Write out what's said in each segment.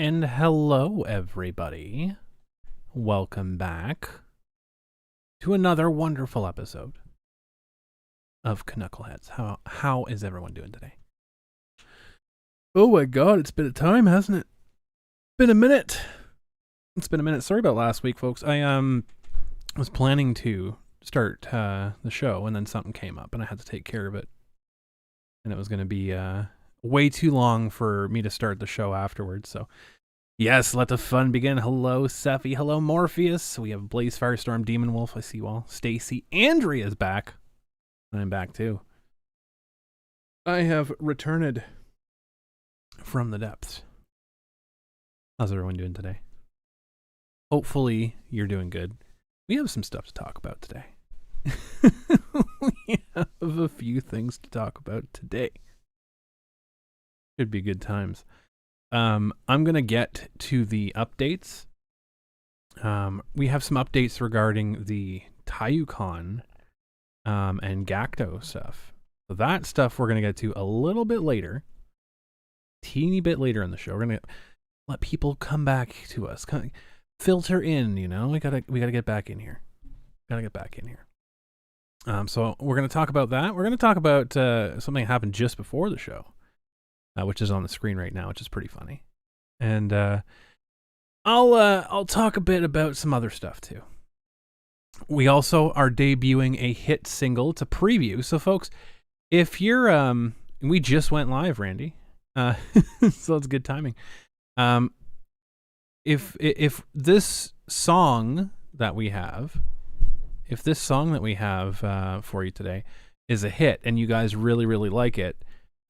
And hello, everybody. Welcome back to another wonderful episode of Canuckleheads. How is everyone doing today? Oh my god, it's been a time, hasn't it? Been a minute. It's been a minute. Sorry about last week, folks. I was planning to start the show, and then something came up, and I had to take care of it. And it was going to be way too long for me to start the show afterwards, so yes, let the fun begin. Hello, Sephi. Hello, Morpheus. We have Blaze, Firestorm, Demon Wolf. I see you all. Stacy. Andrea's back. I'm back too. I have returned from the depths. How's everyone doing today? Hopefully you're doing good. We have some stuff to talk about today. We have a few things to talk about today. Should be good times. I'm going to get to the updates. We have some updates regarding the TaiyouCon and Gacto stuff. So that stuff we're going to get to a little bit later. Teeny bit later in the show. We're going to let people come back to us. Filter in, you know. We gotta get back in here. Gotta get back in here. So we're going to talk about that. We're going to talk about something that happened just before the show. Which is on the screen right now, which is pretty funny. And I'll talk a bit about some other stuff too. We also are debuting a hit single. It's a preview. So folks, if you're we just went live, Randy. So it's good timing. If this song that we have for you today is a hit and you guys really, really like it,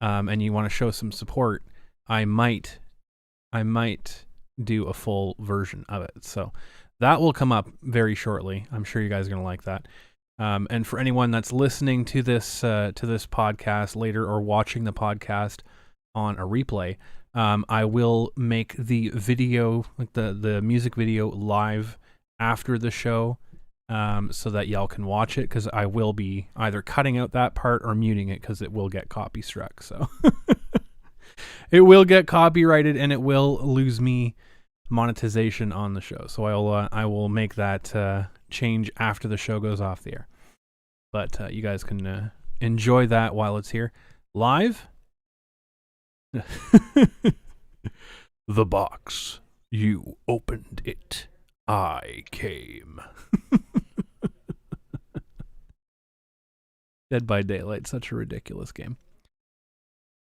and you want to show some support, I might do a full version of it. So that will come up very shortly. I'm sure you guys are going to like that. And for anyone that's listening to this podcast later or watching the podcast on a replay, I will make the video, like the music video, live after the show. So that y'all can watch it, because I will be either cutting out that part or muting it because it will get copy struck. So it will get copyrighted and it will lose me monetization on the show. So I will make that change after the show goes off the air. But you guys can enjoy that while it's here live. The box, you opened it. I came. Dead by Daylight, such a ridiculous game.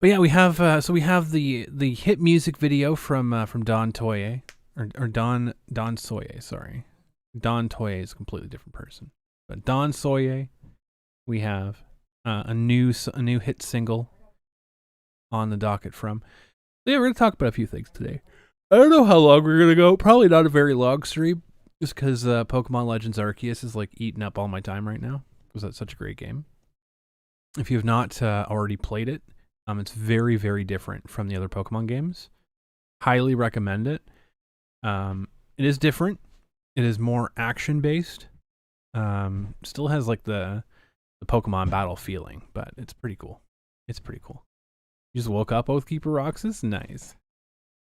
But yeah, we have the hit music video from Don Toye or Don Soye. Sorry, Don Toye is a completely different person. But Don Soye, we have a new hit single on the docket from. Yeah, we're gonna talk about a few things today. I don't know how long we're gonna go. Probably not a very long stream, just because Pokemon Legends Arceus is like eating up all my time right now, because that's such a great game. If you have not already played it, it's very, very different from the other Pokemon games. Highly recommend it. It is different. It is more action-based. Still has like the Pokemon battle feeling, but it's pretty cool. It's pretty cool. You just woke up, Oathkeeper Roxas? Nice.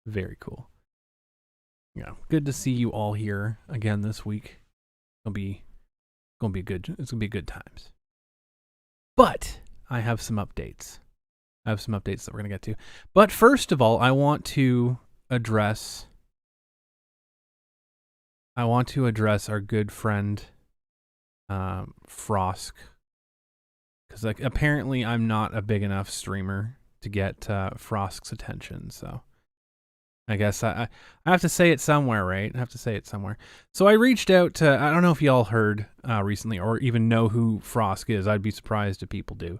Very cool. Yeah, good to see you all here again this week. It's gonna be good times. But I have some updates. That we're going to get to. But first of all, I want to address our good friend Frosk, because like apparently I'm not a big enough streamer to get Frosk's attention. So I guess I have to say it somewhere, right? I have to say it somewhere. So I reached out to, I don't know if y'all heard recently or even know who Frosk is. I'd be surprised if people do,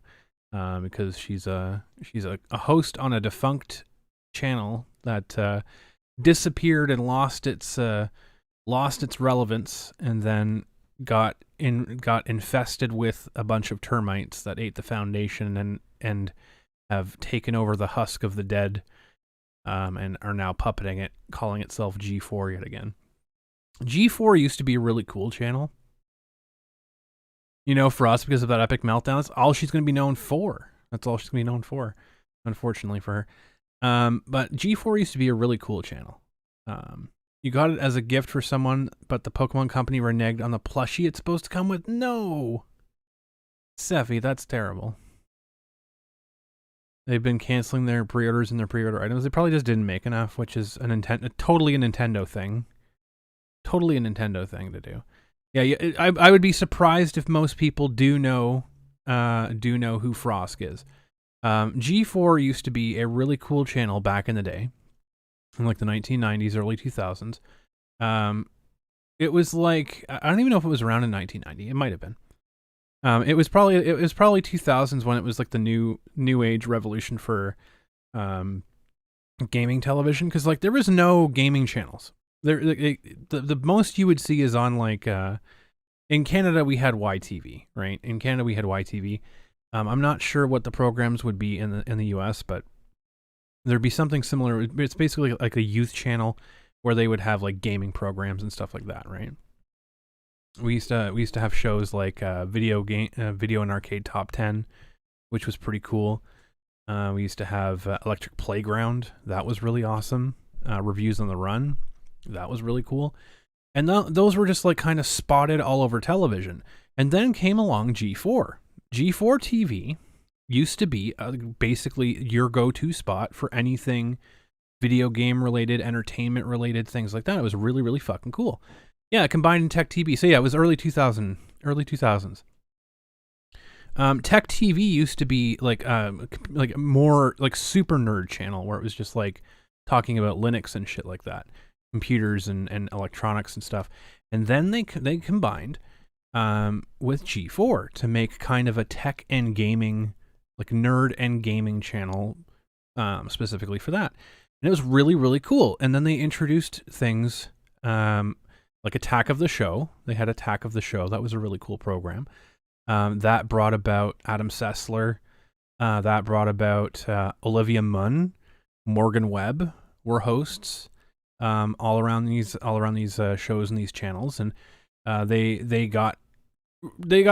because she's a host on a defunct channel that disappeared and lost its relevance, and then got infested with a bunch of termites that ate the foundation and have taken over the husk of the dead. And are now puppeting it, calling itself G4 yet again. G4 used to be a really cool channel. You know, for us, because of that epic meltdown, that's all she's going to be known for. That's all she's going to be known for, unfortunately for her. But G4 used to be a really cool channel. You got it as a gift for someone, but the Pokemon Company reneged on the plushie it's supposed to come with. No, Seffi, that's terrible. They've been canceling their pre-orders and their pre-order items. They probably just didn't make enough, which is totally a Nintendo thing. Totally a Nintendo thing to do. Yeah, I would be surprised if most people do know who Frosk is. G4 used to be a really cool channel back in the day, in like the 1990s, early 2000s. It was like, I don't even know if it was around in 1990. It might have been. It was probably 2000s when it was like the new age revolution for gaming television, because like there was no gaming channels. The most you would see is on like in Canada we had YTV, right? In Canada we had YTV. I'm not sure what the programs would be in the US, but there'd be something similar. It's basically like a youth channel where they would have like gaming programs and stuff like that, right? We used to have shows like video and arcade top 10, which was pretty cool. We used to have Electric Playground. That was really awesome. Reviews on the Run. That was really cool. And those were just like kind of spotted all over television. And then came along G4. G4 TV used to be basically your go-to spot for anything video game related, entertainment related, things like that. It was really, really fucking cool. Yeah, combined in Tech TV. So yeah, it was early 2000s. Tech TV used to be like more like super nerd channel where it was just like talking about Linux and shit like that, computers and electronics and stuff. And then they combined with G4 to make kind of a tech and gaming, like nerd and gaming channel specifically for that. And it was really, really cool. And then they introduced things like Attack of the Show. They had Attack of the Show. That was a really cool program. That brought about Adam Sessler. That brought about Olivia Munn, Morgan Webb were hosts all around these shows and these channels, and they got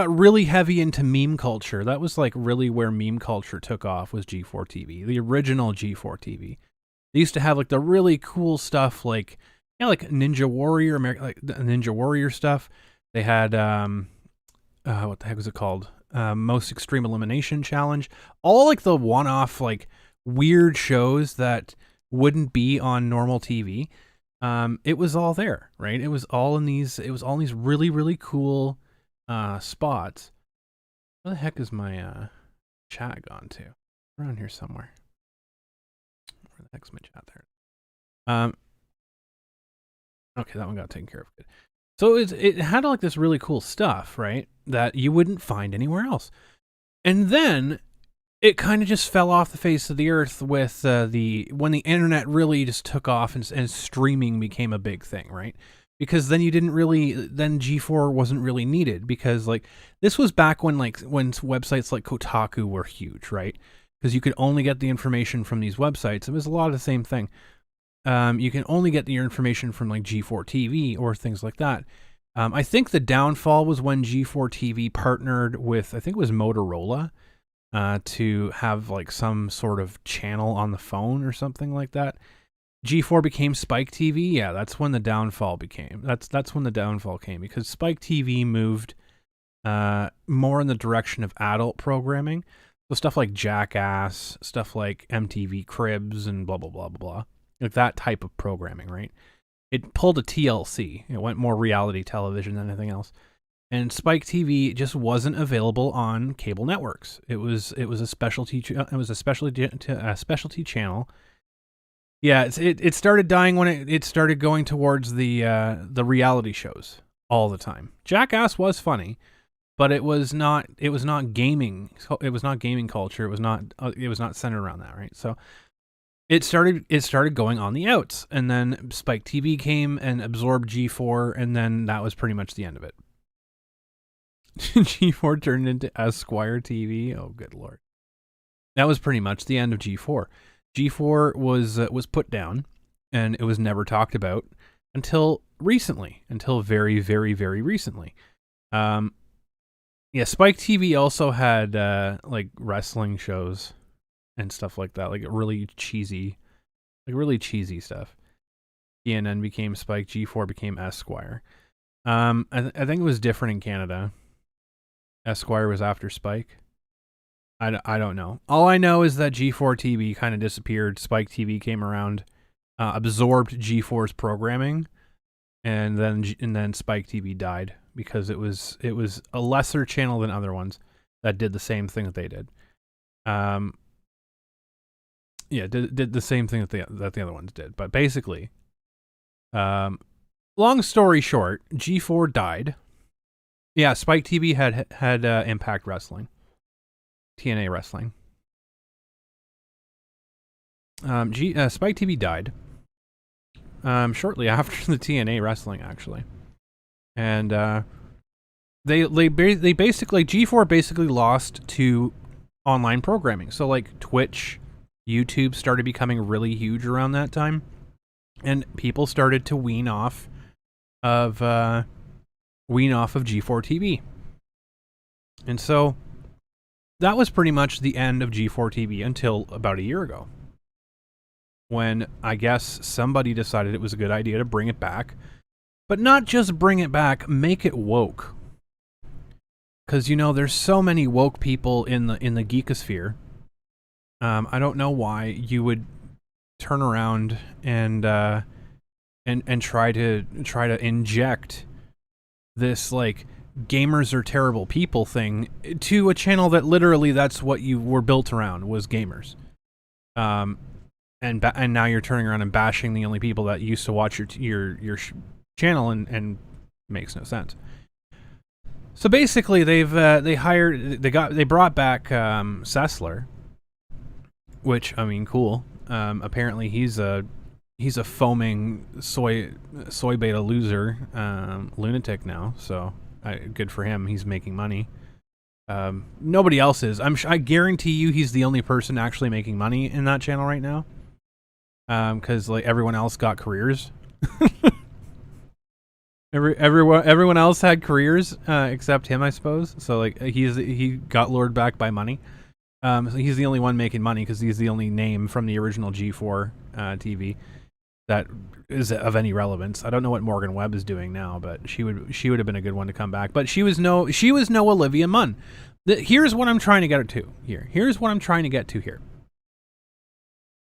really heavy into meme culture. That was like really where meme culture took off, was G4 TV, the original G4 TV. They used to have like the really cool stuff, like like Ninja Warrior, like Ninja Warrior stuff. They had what the heck was it called? Most Extreme Elimination Challenge. All like the one-off like weird shows that wouldn't be on normal TV. It was all there, right? It was all in these really, really cool spots. Where the heck is my chat gone to? Around here somewhere. Where the heck's my chat there? Okay, that one got taken care of. Good. So it had like this really cool stuff, right? That you wouldn't find anywhere else. And then it kind of just fell off the face of the earth with when the internet really just took off and streaming became a big thing, right? Because then then G4 wasn't really needed, because like this was back when websites like Kotaku were huge, right? Because you could only get the information from these websites. It was a lot of the same thing. You can only get your information from like G4 TV or things like that. I think the downfall was when G4 TV partnered with, I think it was Motorola, to have like some sort of channel on the phone or something like that. G4 became Spike TV. Yeah, that's when the downfall became. That's when the downfall came, because Spike TV moved more in the direction of adult programming. So stuff like Jackass, stuff like MTV Cribs, and blah blah blah blah blah. Like that type of programming, right? It pulled a TLC. It went more reality television than anything else. And Spike TV just wasn't available on cable networks. It was a specialty. It was a specialty channel. Yeah, it started dying when it started going towards the reality shows all the time. Jackass was funny, but it was not gaming. It was not gaming culture. It was not centered around that, right? So it started going on the outs, and then Spike TV came and absorbed G4, and then that was pretty much the end of it. G4 turned into Esquire TV. Oh, good lord. That was pretty much the end of G4. G4 was put down, and it was never talked about until recently, until very, very, very recently. Yeah, Spike TV also had like wrestling shows and stuff like that, like really cheesy stuff. TNN became Spike, G4 became Esquire. I think it was different in Canada. Esquire was after Spike. I don't know. All I know is that G4 TV kind of disappeared. Spike TV came around, absorbed G4's programming, and then Spike TV died because it was a lesser channel than other ones that did the same thing that they did. Did the same thing that the other ones did. But basically, long story short, G4 died. Yeah, Spike TV had Impact Wrestling, TNA Wrestling. Spike TV died shortly after the TNA Wrestling, actually, and they basically G4 basically lost to online programming. So like Twitch, YouTube started becoming really huge around that time, and people started to wean off of G4 TV. And so that was pretty much the end of G4 TV until about a year ago, when I guess somebody decided it was a good idea to bring it back, but not just bring it back, make it woke. Because, you know, there's so many woke people in the geekosphere. I don't know why you would turn around and try to inject this like gamers are terrible people thing to a channel that literally that's what you were built around, was gamers. And now you're turning around and bashing the only people that used to watch your channel, and makes no sense. So basically, they brought back Sessler, which, I mean, cool. Apparently he's a foaming soy beta loser, lunatic now. So good for him. He's making money. Nobody else is. I guarantee you he's the only person actually making money in that channel right now. Because like everyone else got careers. Everyone else had careers except him, I suppose. So like he got lured back by money. So he's the only one making money because he's the only name from the original G4 TV that is of any relevance. I don't know what Morgan Webb is doing now, but she would have been a good one to come back. But she was no Olivia Munn. Here's what I'm trying to get to here. Here's what I'm trying to get to here.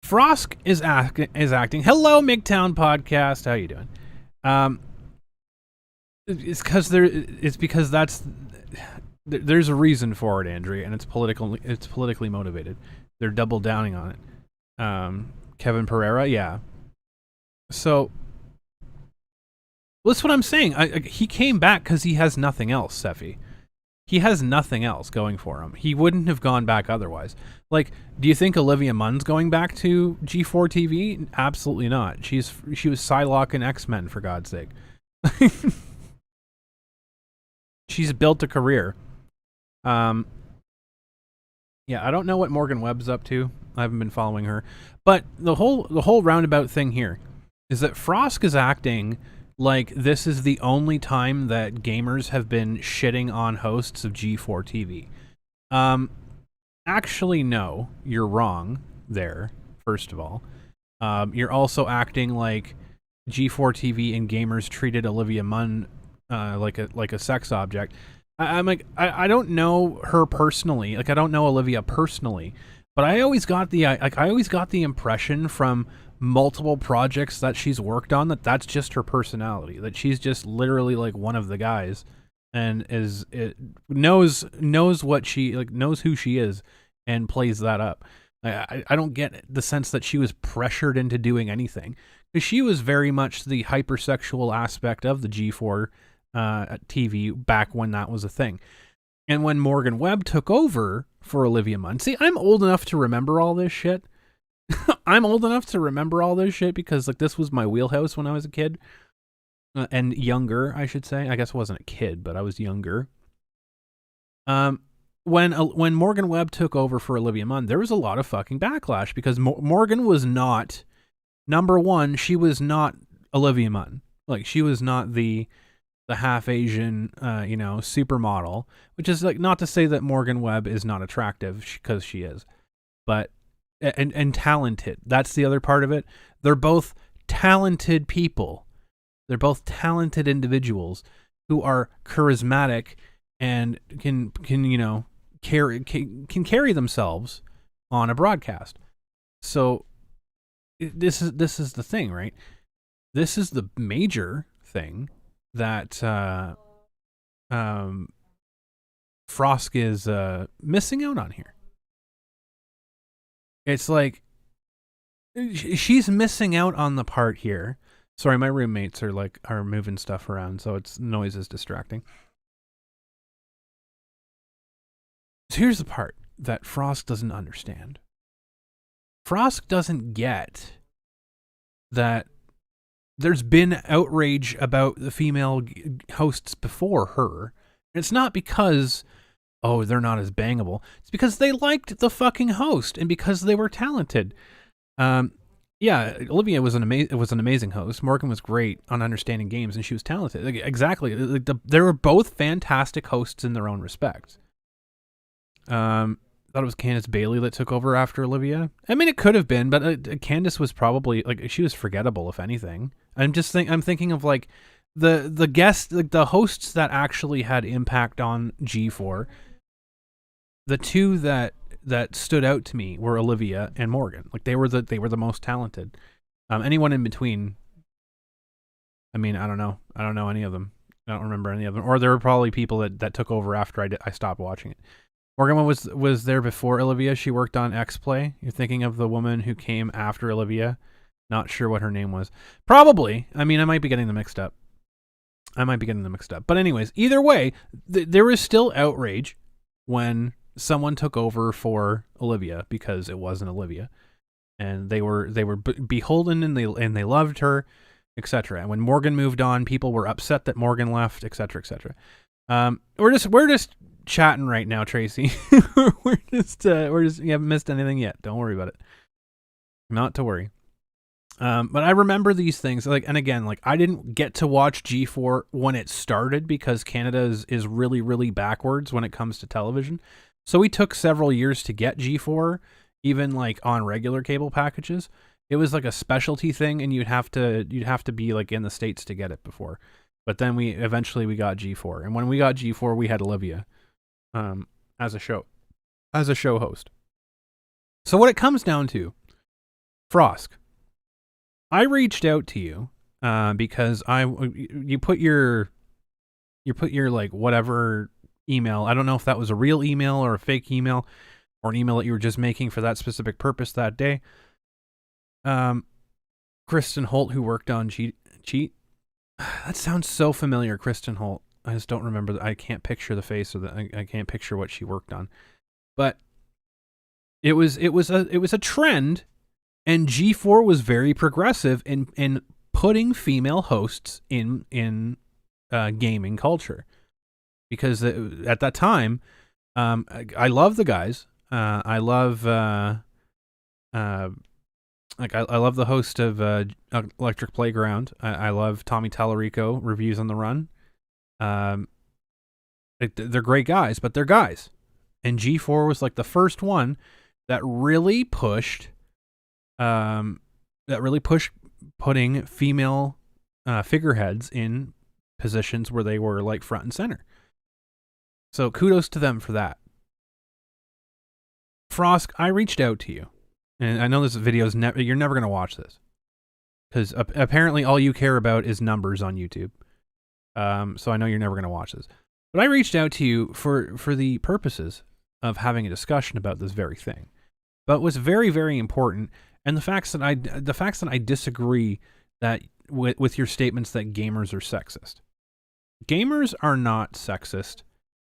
Frosk is acting. Hello, MGTOWN Podcast. How you doing? It's because there's a reason for it, Andrea, and it's politically motivated. They're double downing on it. Kevin Pereira, yeah. So that's what I'm saying. He came back because he has nothing else, Seffi. He has nothing else going for him. He wouldn't have gone back otherwise. Like, do you think Olivia Munn's going back to G4 TV? Absolutely not. She was Psylocke in X-Men, for God's sake. She's built a career. Yeah, I don't know what Morgan Webb's up to. I haven't been following her. But the whole roundabout thing here is that Frosk is acting like this is the only time that gamers have been shitting on hosts of G4 TV. Actually, no, you're wrong there, first of all. You're also acting like G4 TV and gamers treated Olivia Munn like a sex object. I'm like, I don't know her personally. Like, I don't know Olivia personally, but I always got the impression from multiple projects that she's worked on that's just her personality. That she's just literally like one of the guys, and knows what she like, knows who she is, and plays that up. I don't get the sense that she was pressured into doing anything, because she was very much the hypersexual aspect of the G4 TV back when that was a thing. And when Morgan Webb took over for Olivia Munn, see, I'm old enough to remember all this shit. I'm old enough to remember all this shit because like this was my wheelhouse when I was a kid, and younger, I should say. I guess I wasn't a kid, but I was younger. When Morgan Webb took over for Olivia Munn, there was a lot of fucking backlash because Morgan was not, number one, she was not Olivia Munn. Like, she was not the half Asian, supermodel, which is like not to say that Morgan Webb is not attractive, because she is, but and talented. That's the other part of it. They're both talented people. They're both talented individuals who are charismatic and can carry themselves on a broadcast. So this is the thing, right? This is the major thing that Frosk is missing out on here. It's like she's missing out on the part here. Sorry, my roommates are moving stuff around, so noise is distracting. So here's the part that Frosk doesn't understand. Frosk doesn't get that there's been outrage about the female hosts before her. It's not because, oh, they're not as bangable. It's because they liked the fucking host and because they were talented. Yeah, Olivia was an amazing host. Morgan was great on understanding games, and she was talented. Like, exactly. They were both fantastic hosts in their own respects. Thought it was Candace Bailey that took over after Olivia. I mean, it could have been, but Candace was probably she was forgettable, if anything. I'm thinking of like the guests, like the hosts that actually had impact on G4. The two that stood out to me were Olivia and Morgan. Like they were the most talented. Anyone in between, I mean, I don't know any of them. I don't remember any of them. Or there were probably people that took over after I stopped watching it. Morgan was there before Olivia. She worked on X-Play. You're thinking of the woman who came after Olivia. Not sure what her name was. Probably. I mean, I might be getting them mixed up. But anyways, either way, there was still outrage when someone took over for Olivia because it wasn't Olivia, and they were beholden and they loved her, etc. And when Morgan moved on, people were upset that Morgan left, etc., etc. We're just chatting right now, Tracy. we're just you haven't missed anything yet. Don't worry about it. Not to worry. But I remember these things, and again, I didn't get to watch G4 when it started because Canada is really, really backwards when it comes to television. So we took several years to get G4, even on regular cable packages. It was like a specialty thing, and you'd have to be in the States to get it before. But then we eventually got G4, and when we got G4, we had Olivia, as a show host. So what it comes down to, Frosk, I reached out to you because you put your whatever email. I don't know if that was a real email or a fake email or an email that you were just making for that specific purpose that day. Kristen Holt, who worked on Cheat. That sounds so familiar, Kristen Holt. I just don't remember. I can't picture the face, or I can't picture what she worked on. But it was a trend. And G4 was very progressive in putting female hosts in gaming culture, because at that time, I love the guys. I love I love the host of Electric Playground. I love Tommy Tallarico, Reviews on the Run. They're great guys, but they're guys. And G4 was the first one that really pushed. Putting female figureheads in positions where they were front and center. So kudos to them for that. Frosk, I reached out to you, and I know this video is you're never going to watch this because apparently all you care about is numbers on YouTube. So I know you're never going to watch this, but I reached out to you for the purposes of having a discussion about this very thing. But what's very, very important, and the facts that I disagree that with your statements that gamers are sexist. Gamers are not sexist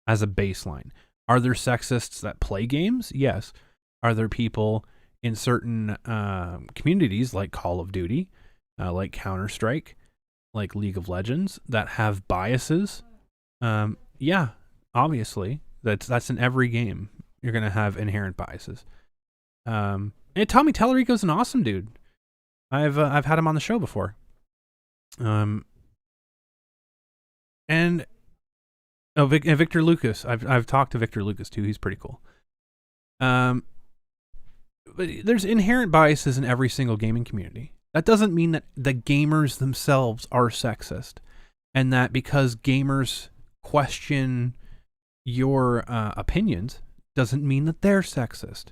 as a baseline. Are there sexists that play games? Yes. Are there people in certain communities like Call of Duty, like Counter-Strike, like League of Legends that have biases? Yeah, obviously. That's in every game. You're going to have inherent biases. And Tommy Tallarico's an awesome dude. I've had him on the show before. And Victor Lucas. I've talked to Victor Lucas too. He's pretty cool. there's inherent biases in every single gaming community. That doesn't mean that the gamers themselves are sexist, and that because gamers question your opinions doesn't mean that they're sexist.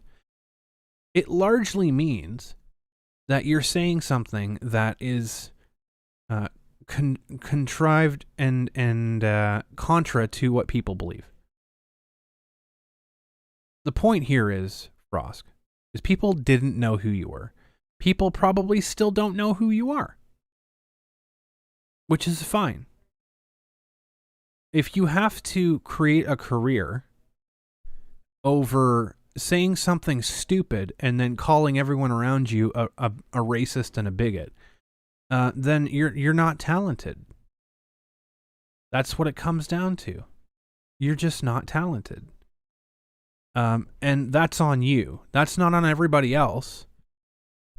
It largely means that you're saying something that is contrived and contra to what people believe. The point here is, Frosk, is people didn't know who you were. People probably still don't know who you are, which is fine. If you have to create a career over saying something stupid and then calling everyone around you a racist and a bigot, then you're not talented. That's what it comes down to. You're just not talented. And that's on you. That's not on everybody else.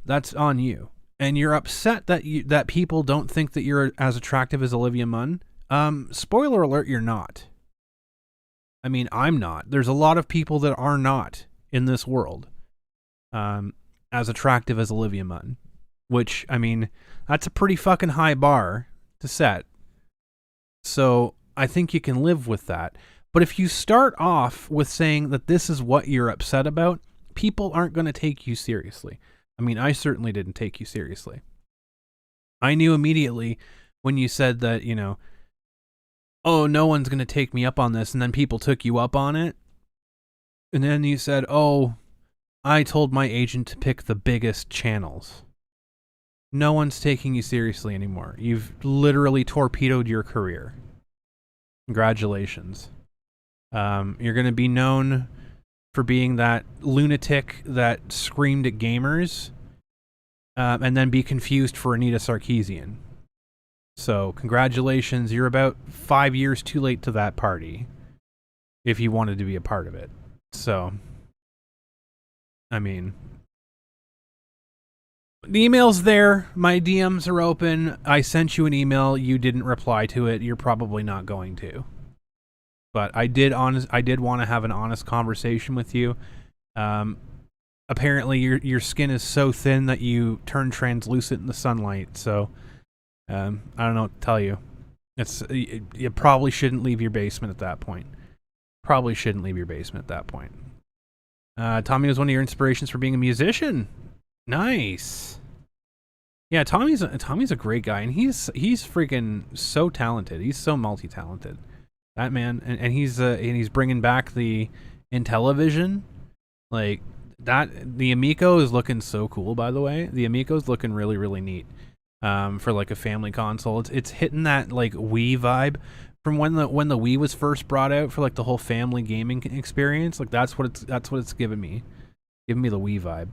That's on you. And you're upset that people don't think that you're as attractive as Olivia Munn. Spoiler alert, you're not. I mean, I'm not. There's a lot of people that are not in this world as attractive as Olivia Munn. Which, I mean, that's a pretty fucking high bar to set. So I think you can live with that. But if you start off with saying that this is what you're upset about, people aren't going to take you seriously. I mean, I certainly didn't take you seriously. I knew immediately when you said that, you know, oh, no one's going to take me up on this, and then people took you up on it. And then you said, oh, I told my agent to pick the biggest channels. No one's taking you seriously anymore. You've literally torpedoed your career. Congratulations. You're going to be known for being that lunatic that screamed at gamers and then be confused for Anita Sarkeesian. So, congratulations. You're about 5 years too late to that party if you wanted to be a part of it. So, I mean, the email's there. My DMs are open. I sent you an email. You didn't reply to it. You're probably not going to. But I did want to have an honest conversation with you. Apparently, your skin is so thin that you turn translucent in the sunlight. So, I don't know what to tell you. You probably shouldn't leave your basement at that point. Probably shouldn't leave your basement at that point. Tommy was one of your inspirations for being a musician. Nice. Yeah, Tommy's a great guy, and he's freaking so talented. He's so multi-talented. That man, and he's bringing back the Intellivision, like that. The Amico is looking so cool, by the way. The Amico's looking really, really neat. For like a family console, it's hitting that like Wii vibe from when the Wii was first brought out for like the whole family gaming experience. Like that's what it's giving me the Wii vibe.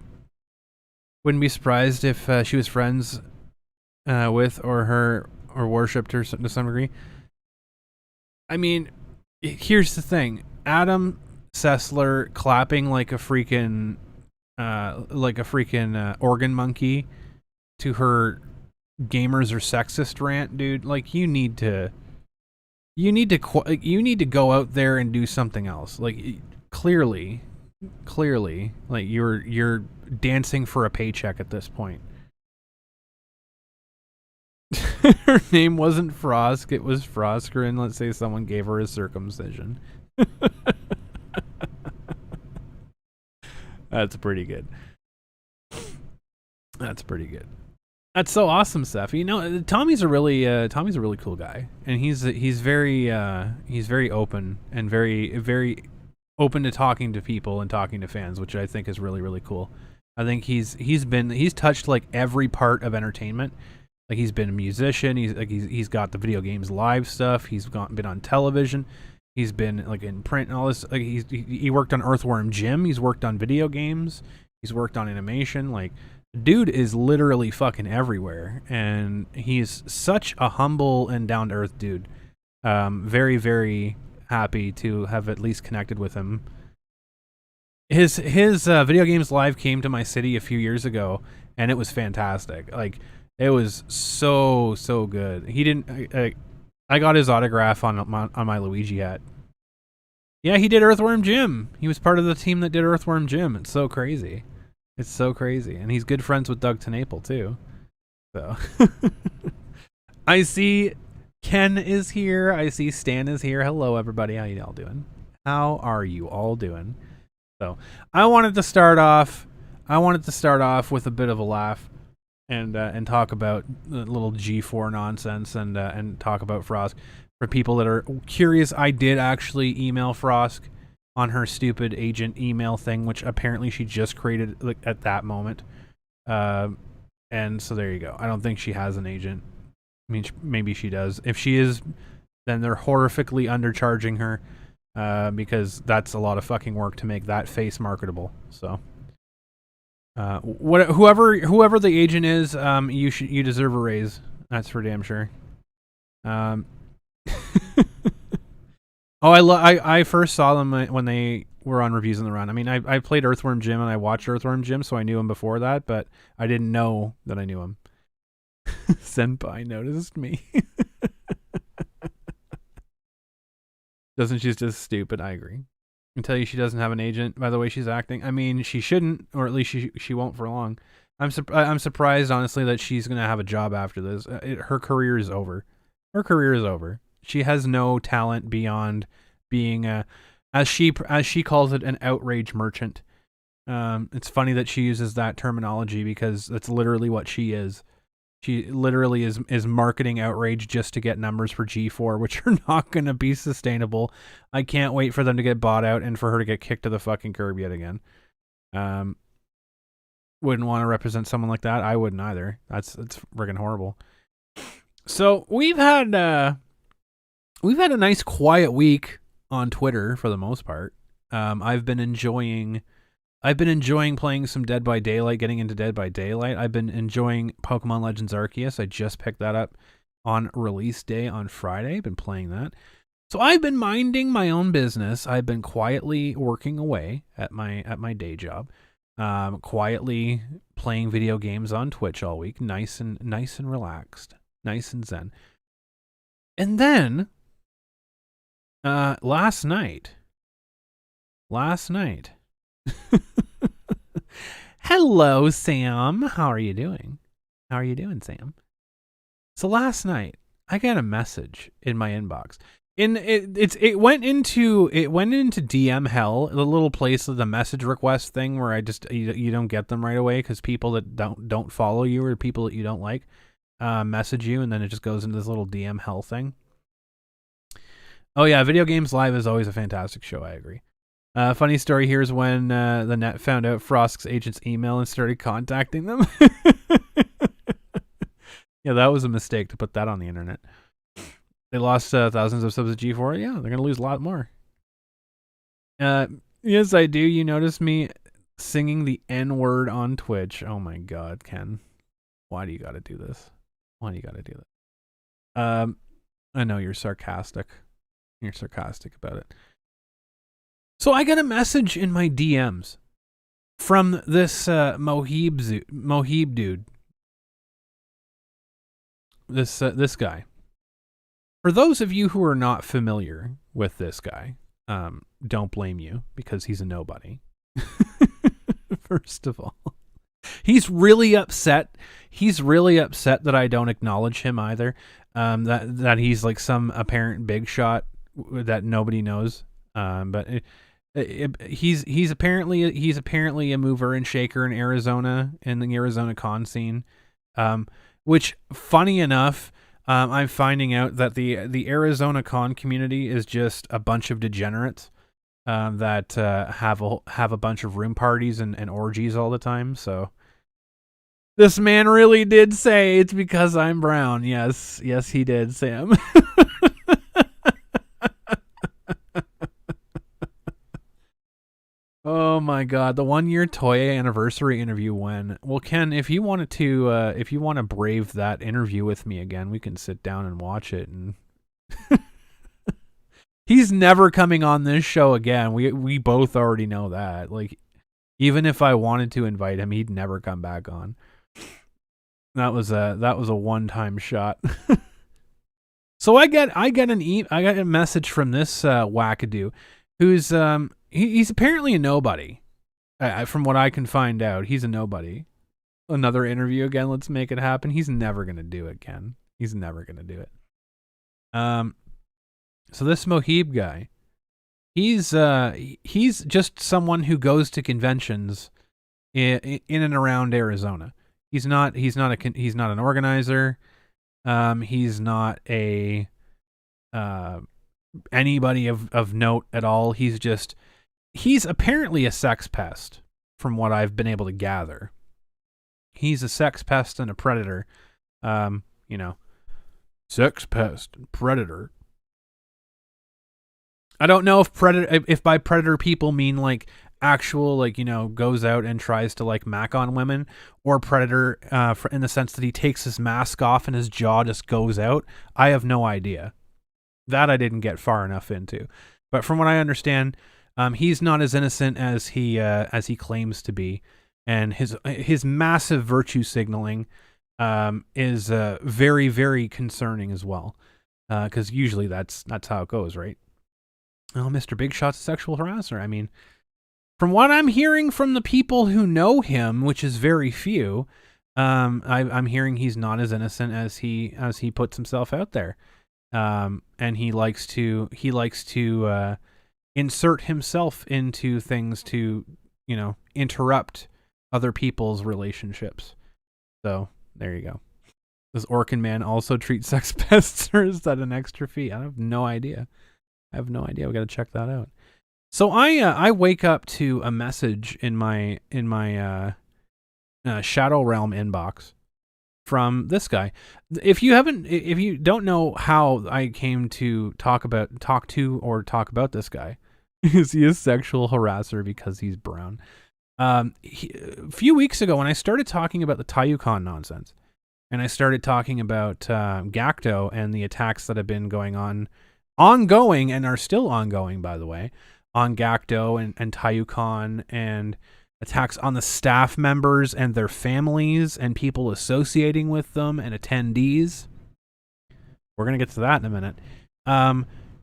Wouldn't be surprised if she was friends with or worshipped her to some degree. I mean, here's the thing: Adam Sessler clapping like a freaking organ monkey to her gamers are sexist rant, dude. Like you need to go out there and do something else. Like clearly, like you're dancing for a paycheck at this point. Her name wasn't Frosk, it was Frosker, and let's say someone gave her a circumcision. That's pretty good. That's pretty good. That's so awesome, Steph. You know, Tommy's a really cool guy, and he's very open and very open to talking to people and talking to fans, which I think is really, really cool. I think he's touched like every part of entertainment. Like he's been a musician. He's got the video games live stuff. He's been on television. He's been like in print and all this. Like he worked on Earthworm Jim. He's worked on video games. He's worked on animation. Like dude is literally fucking everywhere, and he's such a humble and down to earth dude. Very, very happy to have at least connected with him. His video games live came to my city a few years ago, and it was fantastic. Like it was so good. He didn't. I got his autograph on my Luigi hat. Yeah, he did Earthworm Jim. He was part of the team that did Earthworm Jim. It's so crazy. It's so crazy. And he's good friends with Doug TenNapel, too. So I see Ken is here. I see Stan is here. Hello, everybody. How you all doing? How are you all doing? So I wanted to start off with a bit of a laugh and talk about the little G4 nonsense and talk about Frosk. For people that are curious, I did actually email Frosk on her stupid agent email thing, which apparently she just created at that moment. And so there you go. I don't think she has an agent. I mean, maybe she does. If she is, then they're horrifically undercharging her because that's a lot of fucking work to make that face marketable. So, whoever the agent is, you deserve a raise. That's for damn sure. I first saw them when they were on Reviews on the Run. I mean, I played Earthworm Jim and I watched Earthworm Jim, so I knew him before that, but I didn't know that I knew him. Senpai noticed me. Doesn't she's just stupid? I agree. I can tell you she doesn't have an agent by the way she's acting. I mean, she shouldn't, or at least she won't for long. I'm surprised, honestly, that she's gonna have a job after this. Her career is over. Her career is over. She has no talent beyond being as she calls it, an outrage merchant. It's funny that she uses that terminology because that's literally what she is. She literally is marketing outrage just to get numbers for G4, which are not going to be sustainable. I can't wait for them to get bought out and for her to get kicked to the fucking curb yet again. Wouldn't want to represent someone like that. I wouldn't either. It's friggin' horrible. So we've had a nice quiet week on Twitter for the most part. I've been enjoying playing some Dead by Daylight, getting into Dead by Daylight. I've been enjoying Pokemon Legends Arceus. I just picked that up on release day on Friday. I've been playing that. So I've been minding my own business. I've been quietly working away at my day job. Quietly playing video games on Twitch all week. Nice and relaxed. Nice and zen. And then last night hello, Sam. How are you doing? How are you doing, Sam? So last night I got a message in my inbox. It went into DM hell, the little place of the message request thing where you don't get them right away because people that don't follow you or people that you don't like message you, and then it just goes into this little DM hell thing. Oh yeah, Video Games Live is always a fantastic show. I agree. Funny story here is when the net found out Frosk's agent's email and started contacting them. Yeah, that was a mistake to put that on the internet. They lost thousands of subs at G4. Yeah, they're going to lose a lot more. Yes, I do. You noticed me singing the N-word on Twitch. Oh my God, Ken. Why do you got to do this? Why do you got to do that? I know you're sarcastic. You're sarcastic about it. So I got a message in my DMs from this Mohib dude. This guy. For those of you who are not familiar with this guy, don't blame you because he's a nobody. First of all, he's really upset. He's really upset that I don't acknowledge him either. That he's like some apparent big shot that nobody knows. But he's apparently a mover and shaker in Arizona, in the Arizona con scene. Which, funny enough, I'm finding out that the Arizona con community is just a bunch of degenerates that have a bunch of room parties and orgies all the time. So this man really did say it's because I'm brown. Yes, he did, Sam. Oh my God, the 1 year Toya anniversary interview when? Well, Ken, if you want to brave that interview with me again, we can sit down and watch it. And he's never coming on this show again. We both already know that. Like, even if I wanted to invite him, he'd never come back on. That was a one-time shot. So I got a message from this wackadoo who's he's apparently a nobody. From what I can find out, he's a nobody. Another interview again. Let's make it happen. He's never gonna do it, Ken. He's never gonna do it. So this Mohib guy, he's just someone who goes to conventions in and around Arizona. He's not an organizer. He's not a anybody of note at all. He's apparently a sex pest, from what I've been able to gather. He's a sex pest and a predator. Sex pest and predator. I don't know if by predator people mean like actual, like, goes out and tries to like mac on women, or predator in the sense that he takes his mask off and his jaw just goes out. I have no idea. That I didn't get far enough into. But from what I understand, he's not as innocent as he claims to be, and his massive virtue signaling is very, very concerning as well, because usually that's how it goes, right? Oh, Mr. Big Shot's a sexual harasser. I mean, from what I'm hearing from the people who know him, which is very few, I'm hearing he's not as innocent as he puts himself out there, and he likes to insert himself into things to interrupt other people's relationships. So there you go. Does Orkin Man also treat sex pests, or is that an extra fee? I have no idea. We got to check that out. So I wake up to a message in my Shadow Realm inbox from this guy. If you don't know how I came to talk about this guy, is he a sexual harasser because he's brown? A few weeks ago, when I started talking about the TaiyouCon nonsense, and I started talking about Gacto and the attacks that have been ongoing and are still ongoing, by the way, on Gacto and TaiyouCon, and attacks on the staff members and their families and people associating with them and attendees. We're going to get to that in a minute.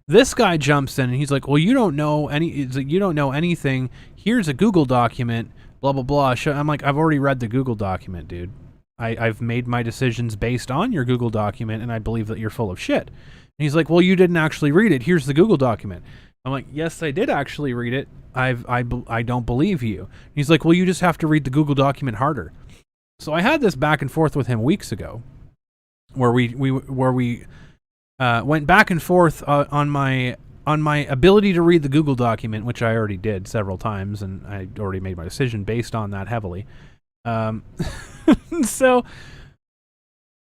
This guy jumps in and he's like, well, you don't know anything. Here's a Google document, blah, blah, blah. I'm like, I've already read the Google document, dude. I've made my decisions based on your Google document, and I believe that you're full of shit. And he's like, well, you didn't actually read it. Here's the Google document. I'm like, yes, I did actually read it. I don't believe you. And he's like, well, you just have to read the Google document harder. So I had this back and forth with him weeks ago, where we went back and forth on my ability to read the Google document, which I already did several times, and I already made my decision based on that heavily. So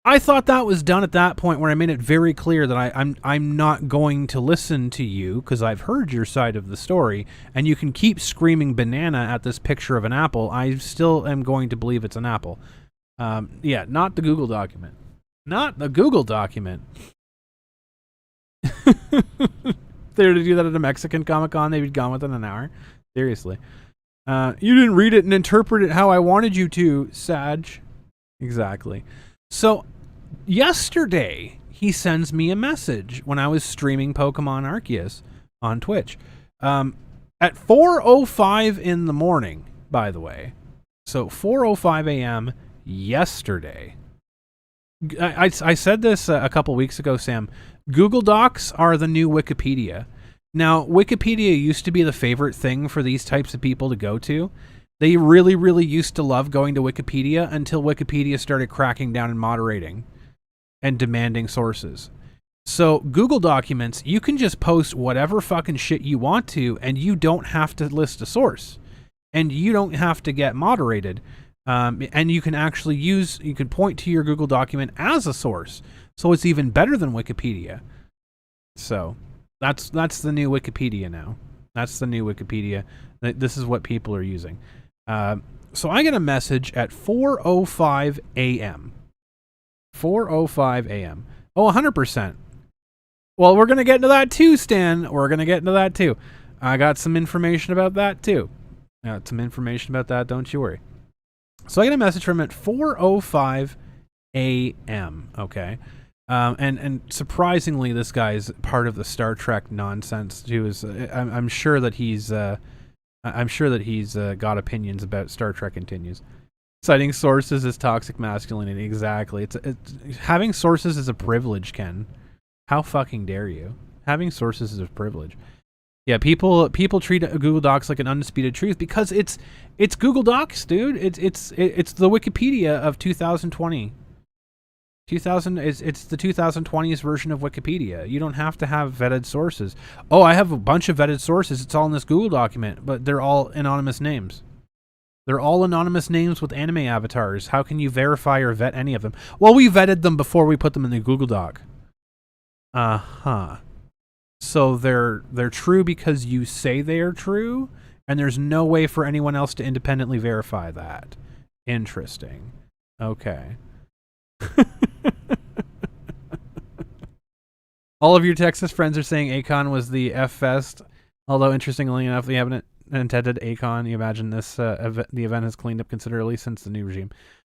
I thought that was done at that point, where I made it very clear that I'm not going to listen to you because I've heard your side of the story, and you can keep screaming banana at this picture of an apple. I still am going to believe it's an apple. Yeah, not the Google document. Not the Google document. If they were to do that at a Mexican Comic-Con, they'd be gone within an hour. Seriously. You didn't read it and interpret it how I wanted you to, Sag. Exactly. So, yesterday, he sends me a message when I was streaming Pokemon Arceus on Twitch. At 4:05 in the morning, by the way. So, 4:05 a.m. yesterday. I said this a couple weeks ago, Sam. Google Docs are the new Wikipedia. Now, Wikipedia used to be the favorite thing for these types of people to go to. They really, really used to love going to Wikipedia until Wikipedia started cracking down and moderating and demanding sources. So Google Documents, you can just post whatever fucking shit you want to, and you don't have to list a source. And you don't have to get moderated. And you can actually you can point to your Google document as a source. So it's even better than Wikipedia. So that's the new Wikipedia now. That's the new Wikipedia. This is what people are using. So I get a message at 4:05 a.m. 4:05 a.m. Oh, 100%. Well, we're going to get into that too, Stan. We're going to get into that too. I got some information about that too. Don't you worry. So I get a message from him at 4:05 a.m. Okay. And surprisingly, this guy is part of the Star Trek nonsense too. I'm sure that he's I'm sure that he's got opinions about Star Trek Continues. Citing sources as toxic masculinity. Exactly. It's having sources is a privilege, Ken. How fucking dare you? Having sources is a privilege. Yeah, people treat Google Docs like an undisputed truth because it's Google Docs, dude. It's the Wikipedia of 2020. It's the 2020s version of Wikipedia. You don't have to have vetted sources. Oh, I have a bunch of vetted sources. It's all in this Google document, but they're all anonymous names. They're all anonymous names with anime avatars. How can you verify or vet any of them? Well, we vetted them before we put them in the Google Doc. Uh-huh. So they're true because you say they are true, and there's no way for anyone else to independently verify that. Interesting. Okay. All of your Texas friends are saying TaiyouCon was the F-Fest, although interestingly enough, they haven't intended TaiyouCon. You imagine this the event has cleaned up considerably since the new regime.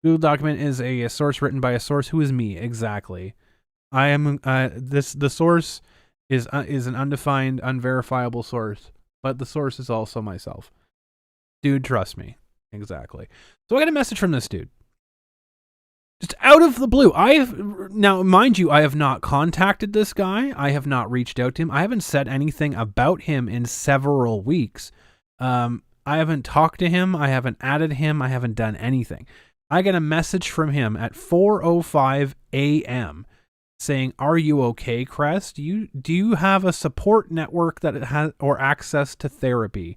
Google document is a source written by a source who is me. Exactly. I am the source is an undefined, unverifiable source, but the source is also myself. Dude, trust me. Exactly. So I got a message from this dude. Just out of the blue. Now, mind you, I have not contacted this guy. I have not reached out to him. I haven't said anything about him in several weeks. I haven't talked to him. I haven't added him. I haven't done anything. I got a message from him at 4:05 a.m. saying, "Are you okay, Crest? Do you have a support network that it has or access to therapy?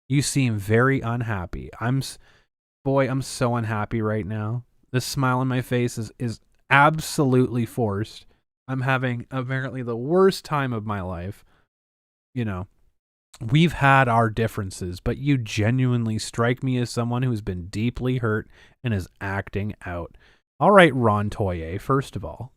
You seem very unhappy." I'm so unhappy right now. This smile on my face is absolutely forced. I'm having apparently the worst time of my life. You know, we've had our differences, but you genuinely strike me as someone who's been deeply hurt and is acting out. All right, Ron Toye, first of all.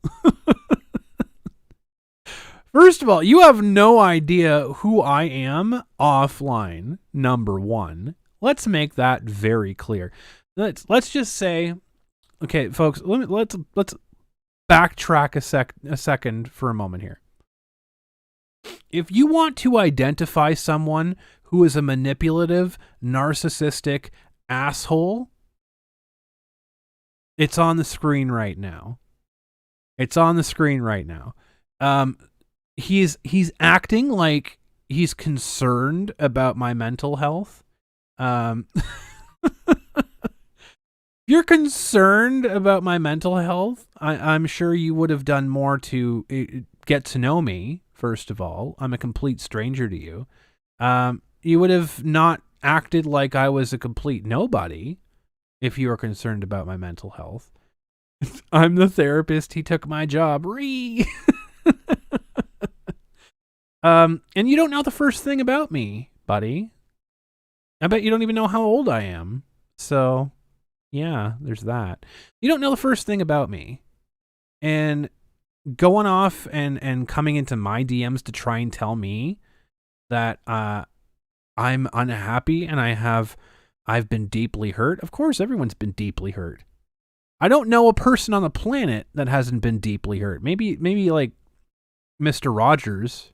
First of all, you have no idea who I am offline, number one. Let's make that very clear. Let's just say, okay, folks, let's backtrack a second for a moment here. If you want to identify someone who is a manipulative, narcissistic asshole, it's on the screen right now. It's on the screen right now. He's acting like he's concerned about my mental health. If you're concerned about my mental health, I'm sure you would have done more to get to know me, first of all. I'm a complete stranger to you. You would have not acted like I was a complete nobody if you were concerned about my mental health. I'm the therapist. He took my job. And you don't know the first thing about me, buddy. I bet you don't even know how old I am. So, yeah, there's that. You don't know the first thing about me. And going off and coming into my DMs to try and tell me that I'm unhappy and I've been deeply hurt. Of course, everyone's been deeply hurt. I don't know a person on the planet that hasn't been deeply hurt. Maybe like Mr. Rogers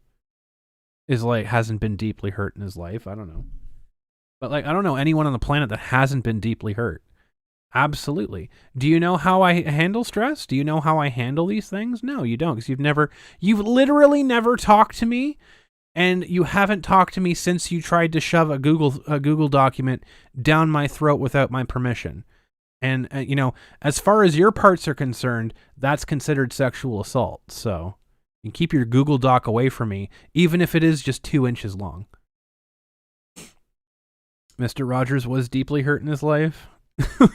is like hasn't been deeply hurt in his life. I don't know. But like I don't know anyone on the planet that hasn't been deeply hurt. Absolutely. Do you know how I handle stress? Do you know how I handle these things? No, you don't, because you've literally never talked to me, and you haven't talked to me since you tried to shove a Google document down my throat without my permission. And as far as your parts are concerned, that's considered sexual assault. So you can keep your Google Doc away from me, even if it is just 2 inches long. Mr. Rogers was deeply hurt in his life.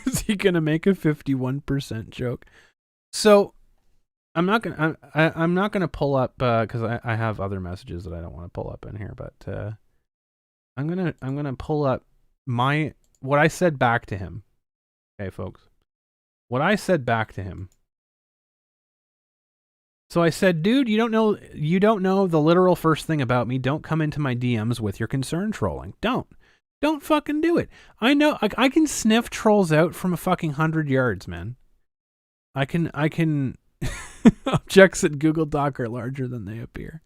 Is he gonna make a 51% joke? So I'm not gonna pull up because I have other messages that I don't want to pull up in here. But I'm gonna pull up what I said back to him. Okay, folks, what I said back to him. So I said, dude, you don't know the literal first thing about me. Don't come into my DMs with your concern trolling. Don't fucking do it. I know I can sniff trolls out from a fucking 100 yards, man. I can objects at Google Doc are larger than they appear.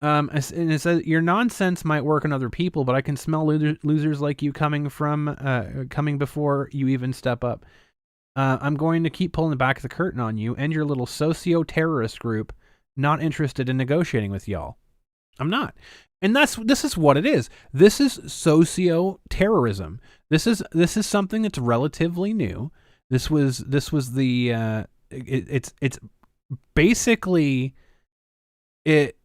And it says your nonsense might work on other people, but I can smell losers like you coming before you even step up. I'm going to keep pulling back the curtain on you and your little socio-terrorist group. Not interested in negotiating with y'all. I'm not. And this is what it is. This is socio-terrorism. This is something that's relatively new. This was the it's basically it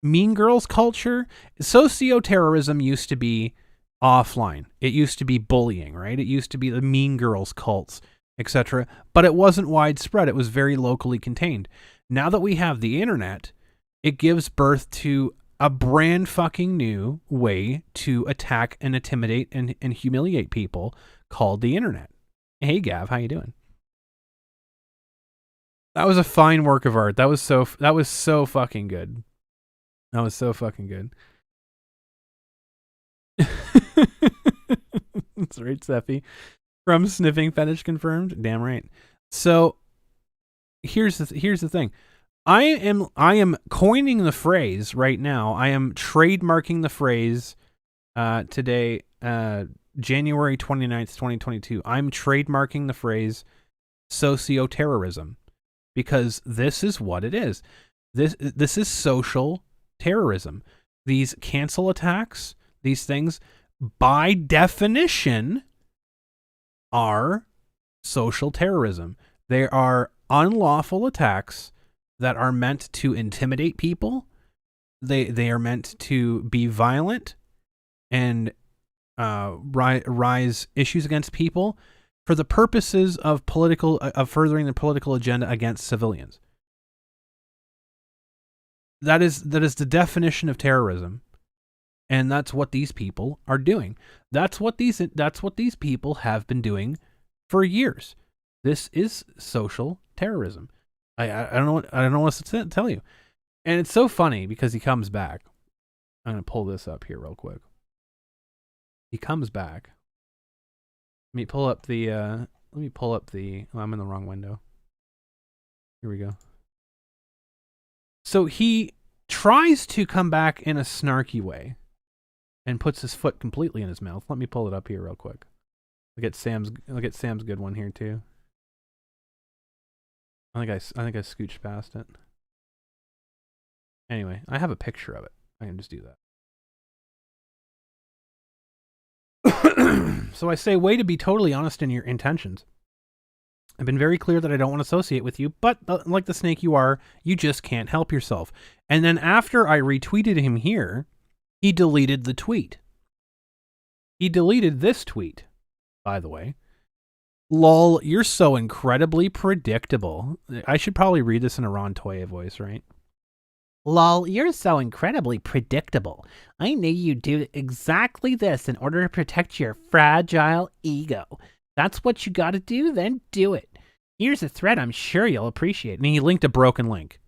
Mean Girls culture. Socio-terrorism used to be offline. It used to be bullying, right? It used to be the Mean Girls cults, etc. But it wasn't widespread. It was very locally contained. Now that we have the internet, it gives birth to a brand fucking new way to attack and intimidate and humiliate people called the internet. Hey Gav, how you doing? That was a fine work of art. That was so fucking good. That was so fucking good. That's right, Seppi. From Sniffing Fetish confirmed. Damn right. So here's the thing. I am coining the phrase right now. I am trademarking the phrase today, January 29th, 2022. I'm trademarking the phrase socio-terrorism because this is what it is. This is social terrorism. These cancel attacks, these things, by definition, are social terrorism. They are unlawful attacks that are meant to intimidate people. They are meant to be violent and rise issues against people for the purposes of furthering the political agenda against civilians. That is the definition of terrorism, and that's what these people are doing. That's what these people have been doing for years. This is social terrorism. I don't know what else to tell you. And it's so funny because he comes back. I'm going to pull this up here real quick. He comes back. Let me pull up the oh, I'm in the wrong window. Here we go. So he tries to come back in a snarky way and puts his foot completely in his mouth. Let me pull it up here real quick. Look at Sam's good one here too. I think I scooched past it. Anyway, I have a picture of it. I can just do that. So I say, way to be totally honest in your intentions. I've been very clear that I don't want to associate with you, but like the snake you are, you just can't help yourself. And then after I retweeted him here, he deleted the tweet. He deleted this tweet, by the way. Lol, you're so incredibly predictable. I should probably read this in a Ron Toye voice, right? Lol, you're so incredibly predictable. I knew you'd do exactly this in order to protect your fragile ego. That's what you gotta do, then do it. Here's a thread I'm sure you'll appreciate. And he linked a broken link,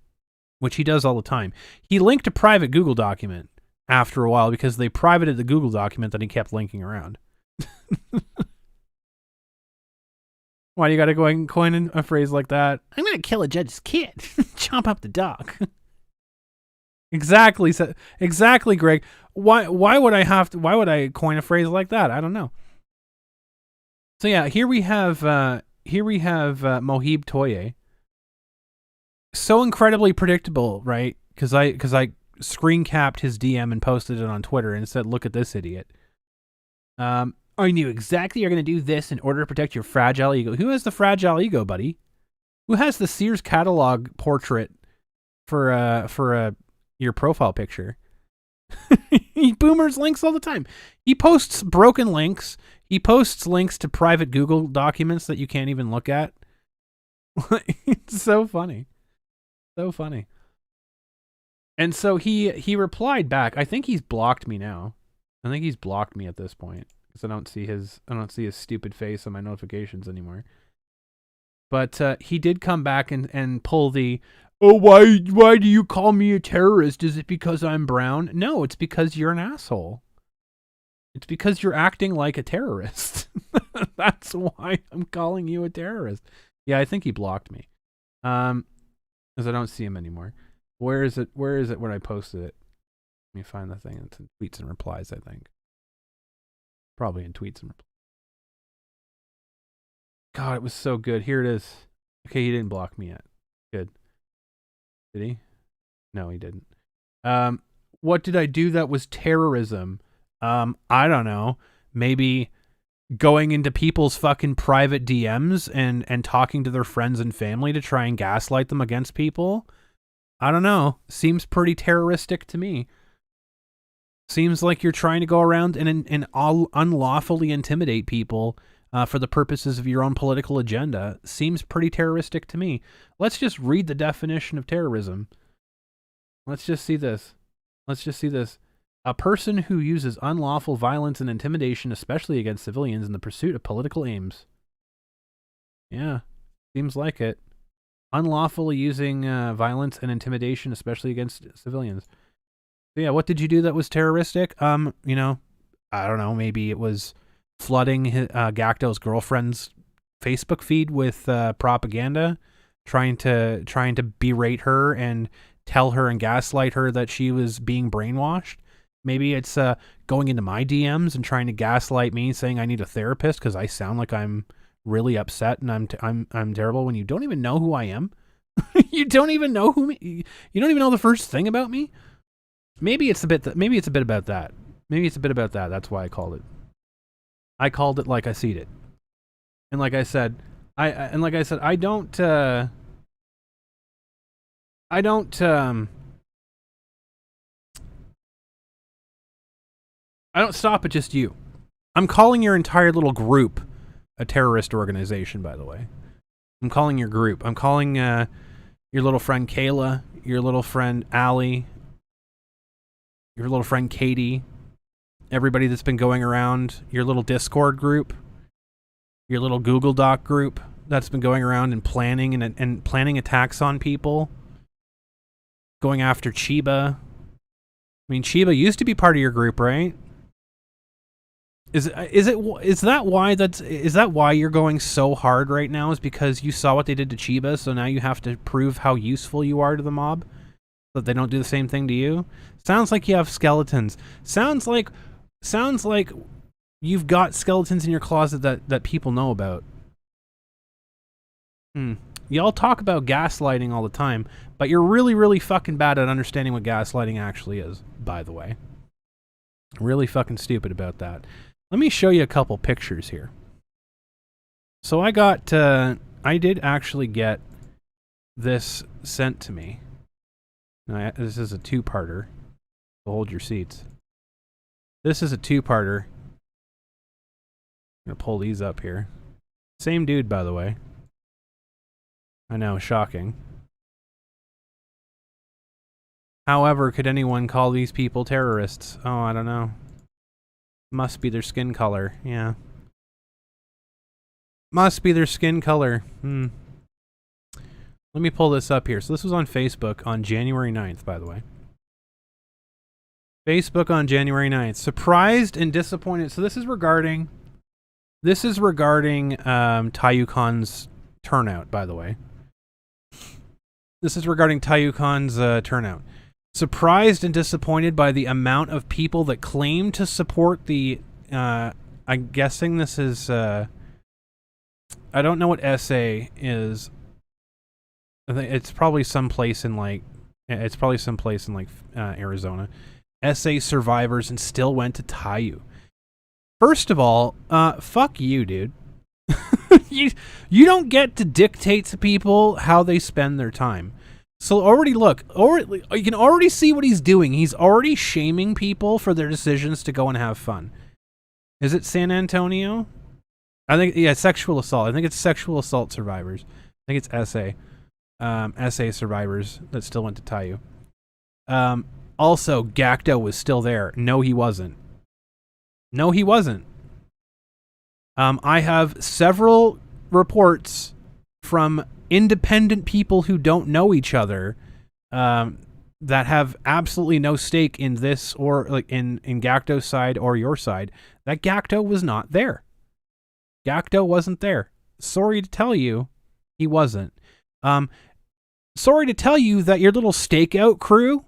which he does all the time. He linked a private Google document after a while because they privated the Google document that he kept linking around. Why do you gotta go and coin a phrase like that? I'm gonna kill a judge's kid. Chomp up the dog. Exactly, Greg. Why would I coin a phrase like that? I don't know. So yeah, here we have Mohib Toye. So incredibly predictable, right? Because I screen capped his DM and posted it on Twitter and said, "Look at this idiot." I knew exactly you're going to do this in order to protect your fragile ego. Who has the fragile ego, buddy? Who has the Sears catalog portrait for your profile picture? He boomers links all the time. He posts broken links. He posts links to private Google documents that you can't even look at. It's so funny. So funny. And so he replied back. I think he's blocked me now. I think he's blocked me at this point because I don't see his stupid face on my notifications anymore. But he did come back and pull the, "Oh, why do you call me a terrorist? Is it because I'm brown?" No, it's because you're an asshole. It's because you're acting like a terrorist. That's why I'm calling you a terrorist. Yeah, I think he blocked me. Because I don't see him anymore. Where is it when I posted it? Let me find the thing. It's in tweets and replies, I think. Probably in tweets and replies. God, it was so good. Here it is. Okay, he didn't block me yet. Good. Did he? No, he didn't. What did I do that was terrorism? I don't know. Maybe going into people's fucking private DMs and talking to their friends and family to try and gaslight them against people. I don't know. Seems pretty terroristic to me. Seems like you're trying to go around and unlawfully intimidate people for the purposes of your own political agenda. Seems pretty terroristic to me. Let's just read the definition of terrorism. Let's just see this. A person who uses unlawful violence and intimidation, especially against civilians, in the pursuit of political aims. Yeah, seems like it. Unlawfully using violence and intimidation, especially against civilians. So yeah, what did you do that was terroristic? I don't know. Maybe it was flooding Gacto's girlfriend's Facebook feed with propaganda, trying to berate her and tell her and gaslight her that she was being brainwashed. Maybe it's going into my DMs and trying to gaslight me, saying I need a therapist because I sound like I'm really upset and I'm terrible when you don't even know who I am. You don't even know you don't even know the first thing about me. Maybe it's a bit about that. That's why I called it. I called it like I seed it. And like I said, I don't stop at just you. I'm calling your entire little group a terrorist organization, by the way. I'm calling your group. I'm calling your little friend Kayla, your little friend Allie, your little friend Katie, everybody that's been going around, your little Discord group, your little Google Doc group that's been going around and planning attacks on people, going after Chiba. I mean, Chiba used to be part of your group, right? Is that why you're going so hard right now? Is because you saw what they did to Chiba, so now you have to prove how useful you are to the mob, so that they don't do the same thing to you? Sounds like you have skeletons. Sounds like you've got skeletons in your closet that people know about. Y'all talk about gaslighting all the time, but you're really, really fucking bad at understanding what gaslighting actually is, by the way. Really fucking stupid about that. Let me show you a couple pictures here. So I did actually get this sent to me. Now, this is a two-parter. So hold your seats. This is a two-parter. I'm going to pull these up here. Same dude, by the way. I know, shocking. However, could anyone call these people terrorists? Oh, I don't know. Must be their skin color, yeah. Must be their skin color. Let me pull this up here. So this was on Facebook on January 9th, by the way. Facebook on January 9th. Surprised and disappointed. So this is regarding TaiyouCon's turnout, by the way. This is regarding TaiyouCon's turnout. Surprised and disappointed by the amount of people that claim to support the, I'm guessing this is, I don't know what SA is. I think it's probably someplace in Arizona. SA survivors and still went to Taiyu. First of all, fuck you, dude. You don't get to dictate to people how they spend their time. So you can already see what he's doing. He's already shaming people for their decisions to go and have fun. Is it San Antonio? I think, yeah, sexual assault. I think it's sexual assault survivors. I think it's SA. SA survivors that still went to Taiyu. Also, Gacto was still there. No, he wasn't. I have several reports from independent people who don't know each other that have absolutely no stake in this or like in Gacto's side or your side, that Gacto was not there. Gacto wasn't there. Sorry to tell you, he wasn't. Sorry to tell you that your little stakeout crew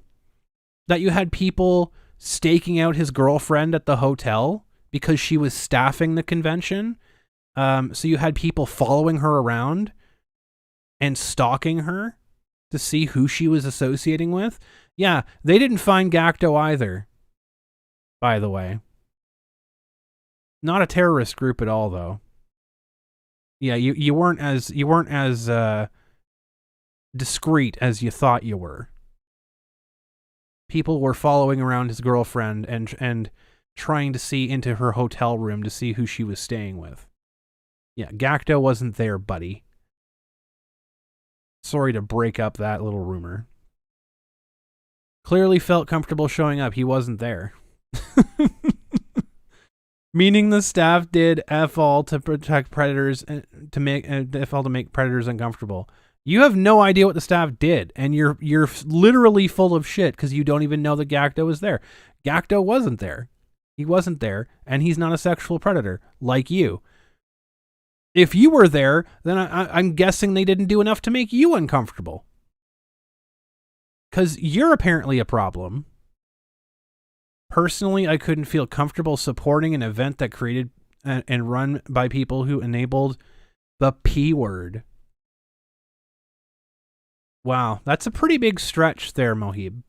that you had people staking out his girlfriend at the hotel because she was staffing the convention. So you had people following her around and stalking her to see who she was associating with. Yeah, they didn't find Gacto either, by the way. Not a terrorist group at all, though. Yeah, you weren't as discreet as you thought you were. People were following around his girlfriend and trying to see into her hotel room to see who she was staying with. Yeah, Gacto wasn't there, buddy. Sorry to break up that little rumor. Clearly felt comfortable showing up. He wasn't there. Meaning the staff did F all to protect predators, to make F all to make predators uncomfortable. You have no idea what the staff did, and you're literally full of shit because you don't even know that Gacto was there. Gacto wasn't there. He wasn't there, and he's not a sexual predator like you. If you were there, then I'm guessing they didn't do enough to make you uncomfortable. Because you're apparently a problem. Personally, I couldn't feel comfortable supporting an event that created and run by people who enabled the P word. Wow, that's a pretty big stretch there, Mohib.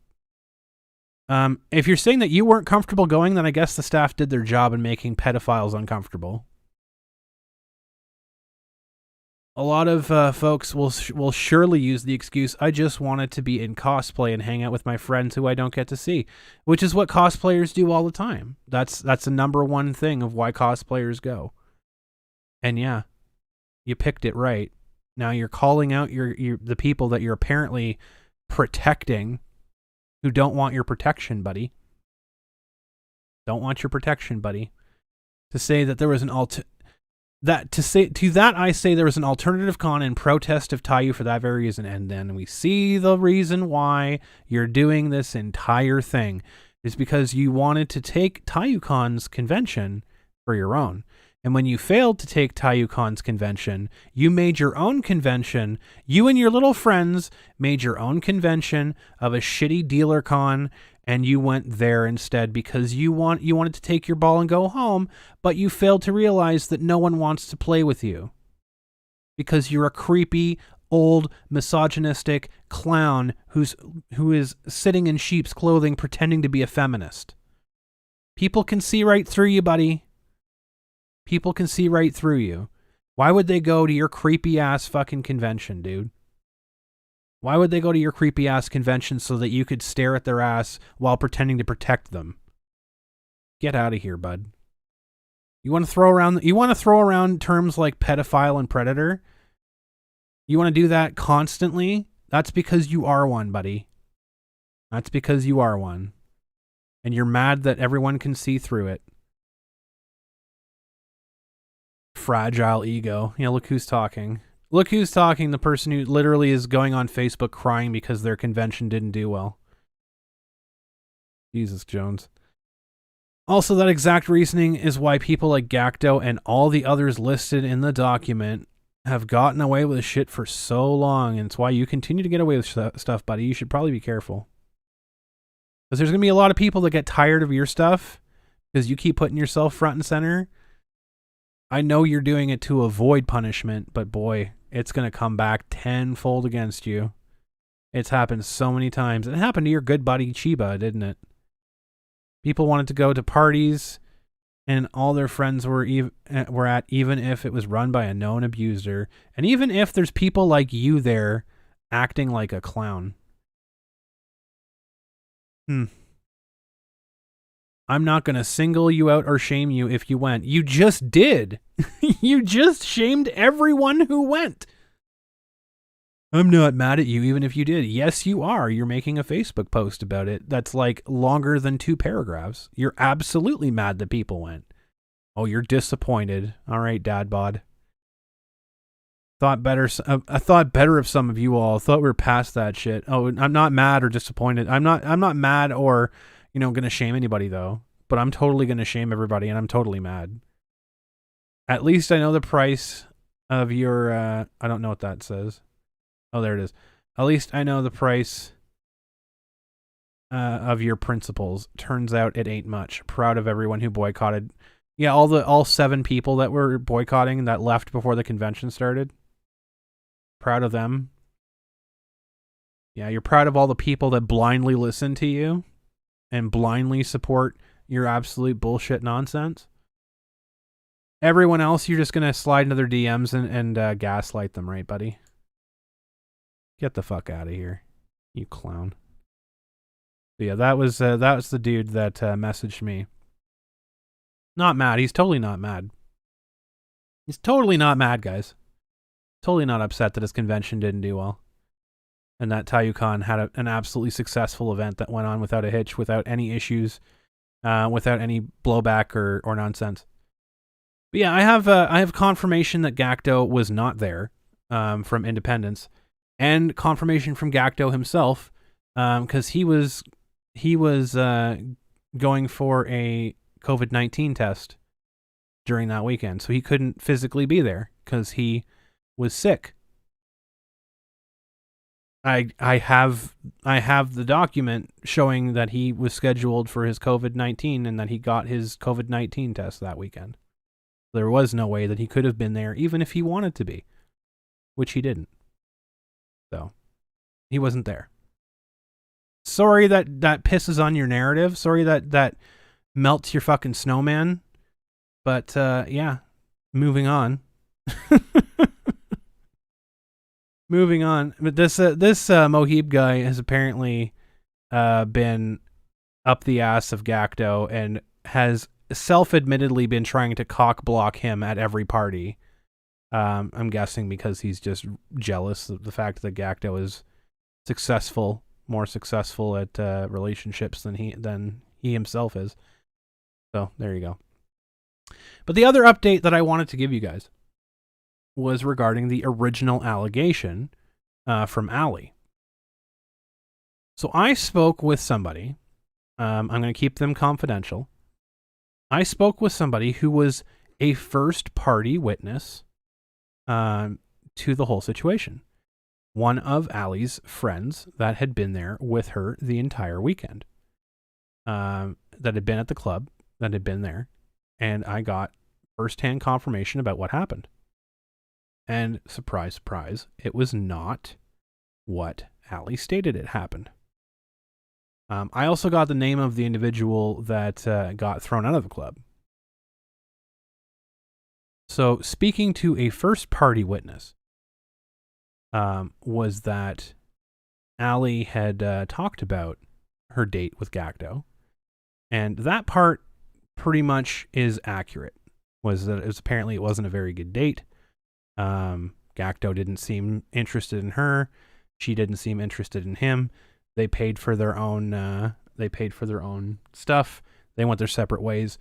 If you're saying that you weren't comfortable going, then I guess the staff did their job in making pedophiles uncomfortable. A lot of folks will surely use the excuse, I just wanted to be in cosplay and hang out with my friends who I don't get to see, which is what cosplayers do all the time. That's the number one thing of why cosplayers go. And yeah, you picked it right. Now you're calling out the people that you're apparently protecting who don't want your protection, buddy. Don't want your protection, buddy. To say that there was an I say there was an alternative con in protest of Taiyu for that very reason, and then we see the reason why you're doing this entire thing is because you wanted to take TaiyouCon's convention for your own. And when you failed to take TaiyouCon's convention, you made your own convention. You and your little friends made your own convention of a shitty dealer con, and you went there instead because you wanted to take your ball and go home, but you failed to realize that no one wants to play with you because you're a creepy, old, misogynistic clown who is sitting in sheep's clothing pretending to be a feminist. People can see right through you, buddy. People can see right through you. Why would they go to your creepy ass fucking convention, dude? Why would they go to your creepy ass convention so that you could stare at their ass while pretending to protect them? Get out of here, bud. You want to throw around terms like pedophile and predator? You want to do that constantly? That's because you are one, buddy. That's because you are one. And you're mad that everyone can see through it. Fragile ego. Yeah, look who's talking. Look who's talking, the person who literally is going on Facebook crying because their convention didn't do well. Jesus Jones. Also, that exact reasoning is why people like Gacto and all the others listed in the document have gotten away with shit for so long, and it's why you continue to get away with stuff, buddy. You should probably be careful. Because there's going to be a lot of people that get tired of your stuff because you keep putting yourself front and center. I know you're doing it to avoid punishment, but boy, it's going to come back tenfold against you. It's happened so many times. It happened to your good buddy Chiba, didn't it? People wanted to go to parties, and all their friends were at, even if it was run by a known abuser, and even if there's people like you there acting like a clown. I'm not going to single you out or shame you if you went. You just did. You just shamed everyone who went. I'm not mad at you even if you did. Yes, you are. You're making a Facebook post about it that's like longer than 2 paragraphs. You're absolutely mad that people went. Oh, you're disappointed. All right, dad bod. I thought better of some of you all. I thought we were past that shit. Oh, I'm not mad or disappointed. I'm not mad or going to shame anybody, though. But I'm totally going to shame everybody, and I'm totally mad. At least I know the price of your... I don't know what that says. Oh, there it is. At least I know the price of your principles. Turns out it ain't much. Proud of everyone who boycotted. Yeah, all 7 people that were boycotting that left before the convention started. Proud of them. Yeah, you're proud of all the people that blindly listen to you and blindly support your absolute bullshit nonsense. Everyone else, you're just going to slide into their DMs and gaslight them, right, buddy? Get the fuck out of here, you clown. But yeah, that was the dude that messaged me. Not mad. He's totally not mad. He's totally not mad, guys. Totally not upset that his convention didn't do well. And that TaiyouCon had an absolutely successful event that went on without a hitch, without any issues, without any blowback or nonsense. But yeah, I have confirmation that Gacto was not there from Independence, and confirmation from Gacto himself because he was going for a COVID-19 test during that weekend, so he couldn't physically be there because he was sick. I have the document showing that he was scheduled for his COVID-19 and that he got his COVID-19 test that weekend. There was no way that he could have been there even if he wanted to be, which he didn't. So, he wasn't there. Sorry that pisses on your narrative. Sorry that melts your fucking snowman. But, yeah, moving on. Moving on. But this Mohib guy has apparently been up the ass of Gacto and has self-admittedly been trying to cock block him at every party. I'm guessing because he's just jealous of the fact that Gacto is more successful at relationships than he himself is. So there you go. But the other update that I wanted to give you guys was regarding the original allegation from Ali. So I spoke with somebody. I'm going to keep them confidential. I spoke with somebody who was a first-party witness to the whole situation. One of Ali's friends that had been there with her the entire weekend, that had been at the club, that had been there, and I got first-hand confirmation about what happened. And surprise, surprise, it was not what Ali stated it happened. I also got the name of the individual that got thrown out of the club. So speaking to a first-party witness was that Ali had talked about her date with Gacto, and that part pretty much is accurate. Was that apparently it wasn't a very good date. Gacto didn't seem interested in her. She didn't seem interested in him. They paid for their own. They paid for their own stuff. They went their separate ways.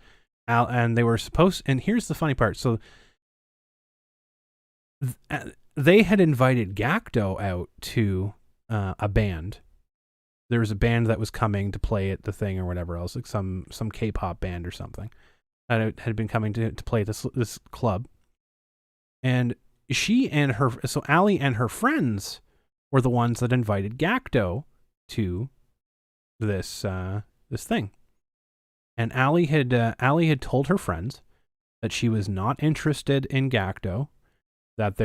And they were supposed. And here's the funny part. So they had invited Gacto out to a band. There was a band that was coming to play at the thing or whatever else, like some K-pop band or something that had been coming to play at this club. And so Ali and her friends were the ones that invited Gacto to this thing. And Ali had told her friends that she was not interested in Gacto, that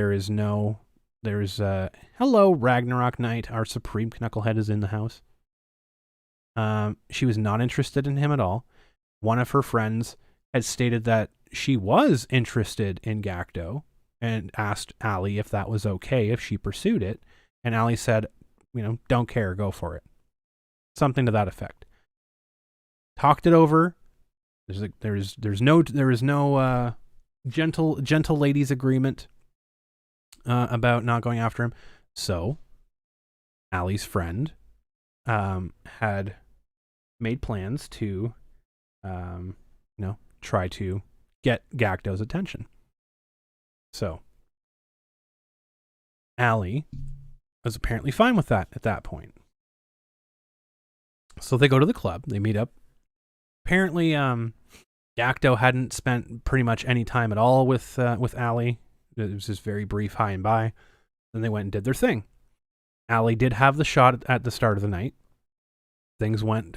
hello Ragnarok Knight, our supreme Canucklehead is in the house. She was not interested in him at all. One of her friends had stated that she was interested in Gacto and asked Ali if that was okay if she pursued it. And Ali said, don't care, go for it. Something to that effect. Talked it over. There is no gentle ladies agreement about not going after him. So Ali's friend had made plans to try to get Gacto's attention. So Ali was apparently fine with that at that point. So they go to the club, they meet up. Apparently Gacto hadn't spent pretty much any time at all with Ali. It was just very brief hi and bye. Then they went and did their thing. Ali did have the shot at the start of the night. Things went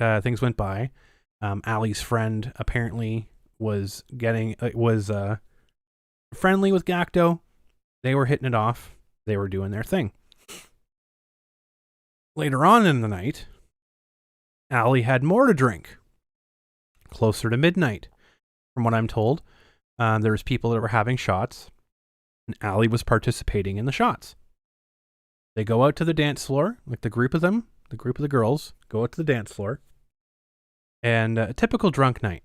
by. Allie's friend apparently was friendly with Gacto. They were hitting it off. They were doing their thing. Later on in the night, Allie had more to drink. Closer to midnight, from what I'm told, there was people that were having shots, and Allie was participating in the shots. They go out to the dance floor, like the group of the girls go out to the dance floor, and a typical drunk night.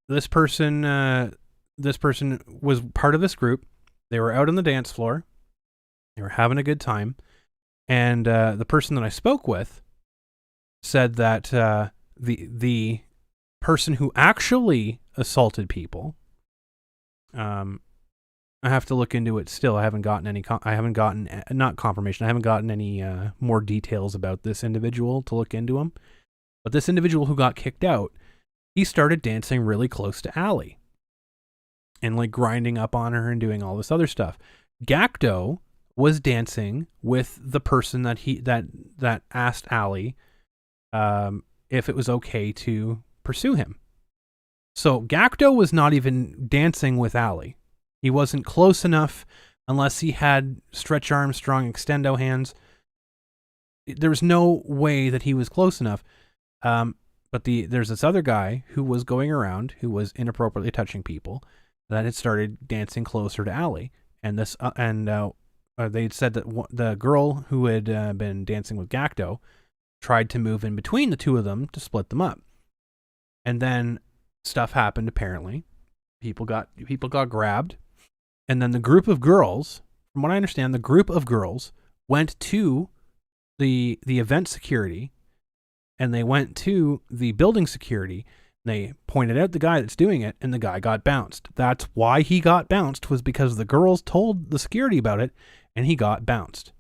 This person was part of this group. They were out on the dance floor. They were having a good time. And the person that I spoke with said that the person who actually assaulted people, I have to look into it still. I haven't gotten any not confirmation. I haven't gotten any more details about this individual to look into him. But this individual who got kicked out, he started dancing really close to Allie and like grinding up on her and doing all this other stuff. Gacto was dancing with the person that asked Allie if it was okay to pursue him. So Gacto was not even dancing with Allie. He wasn't close enough unless he had stretch arms, strong extendo hands. There was no way that he was close enough. But there's this other guy who was going around who was inappropriately touching people that had started dancing closer to Allie. And they'd said that the girl who had been dancing with Gacto tried to move in between the two of them to split them up. And then stuff happened, apparently. People got grabbed. And then the group of girls, from what I understand, the group of girls went to the event security, and they went to the building security. They pointed out the guy that's doing it, and the guy got bounced. That's why he got bounced, was because the girls told the security about it, and he got bounced.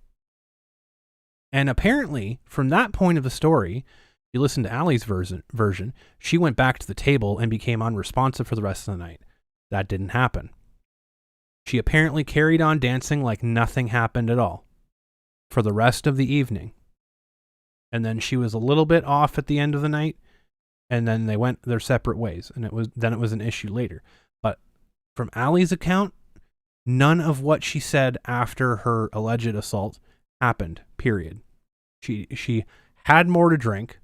And apparently, from that point of the story, you listen to Allie's version, she went back to the table and became unresponsive for the rest of the night. That didn't happen. She apparently carried on dancing like nothing happened at all for the rest of the evening. And then she was a little bit off at the end of the night, and then they went their separate ways, and it was an issue later. But from Allie's account, none of what she said after her alleged assault happened, period. She had more to drink.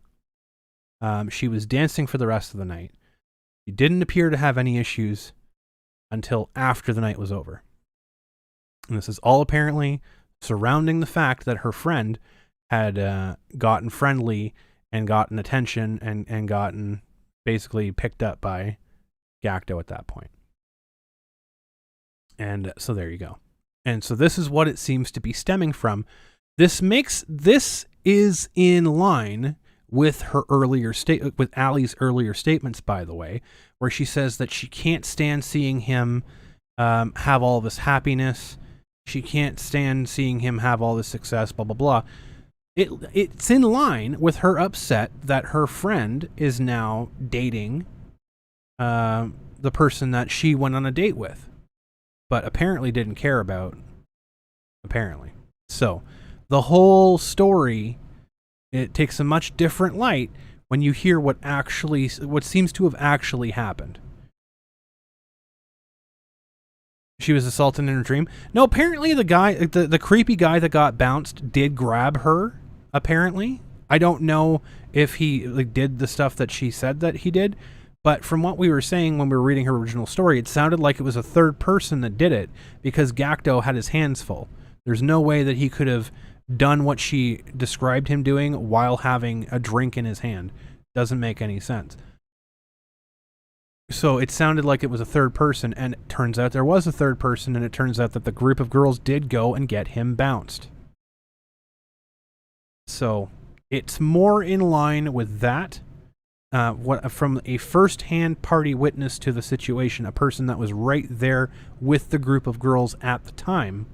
She was dancing for the rest of the night. She didn't appear to have any issues until after the night was over. And this is all apparently surrounding the fact that her friend had gotten friendly and gotten attention and gotten basically picked up by Gacto at that point. And so there you go. And so this is what it seems to be stemming from. This is in line with with Allie's earlier statements, by the way, where she says that she can't stand seeing him have all this happiness. She can't stand seeing him have all this success, blah, blah, blah. It's in line with her upset that her friend is now dating the person that she went on a date with, but apparently didn't care about. Apparently. So the whole story, it takes a much different light when you hear what seems to have actually happened. She was assaulted in her dream. No, apparently the creepy guy that got bounced did grab her. Apparently, I don't know if he did the stuff that she said that he did, but from what we were saying when we were reading her original story, it sounded like it was a third person that did it because Gacto had his hands full. There's no way that he could have done what she described him doing while having a drink in his hand. Doesn't make any sense. So it sounded like it was a third person, and it turns out there was a third person, and it turns out that the group of girls did go and get him bounced. So it's more in line with that. From a first-hand party witness to the situation, a person that was right there with the group of girls at the time,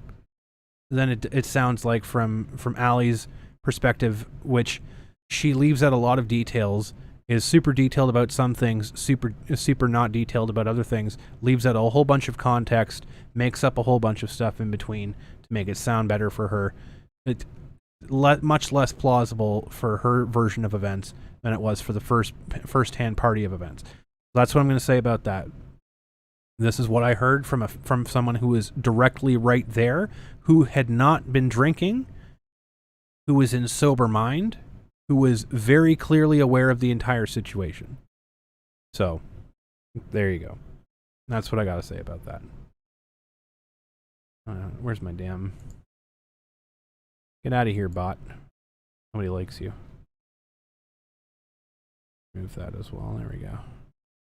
then it sounds like from Allie's perspective, which she leaves out a lot of details, is super detailed about some things, super not detailed about other things, leaves out a whole bunch of context, makes up a whole bunch of stuff in between to make it sound better for her. much less plausible for her version of events than it was for the first-hand party of events. That's what I'm going to say about that. This is what I heard from someone who was directly right there, who had not been drinking, who was in sober mind, who was very clearly aware of the entire situation. So, there you go. That's what I got to say about that. Where's my damn... Get out of here, bot. Nobody likes you. Move that as well. There we go.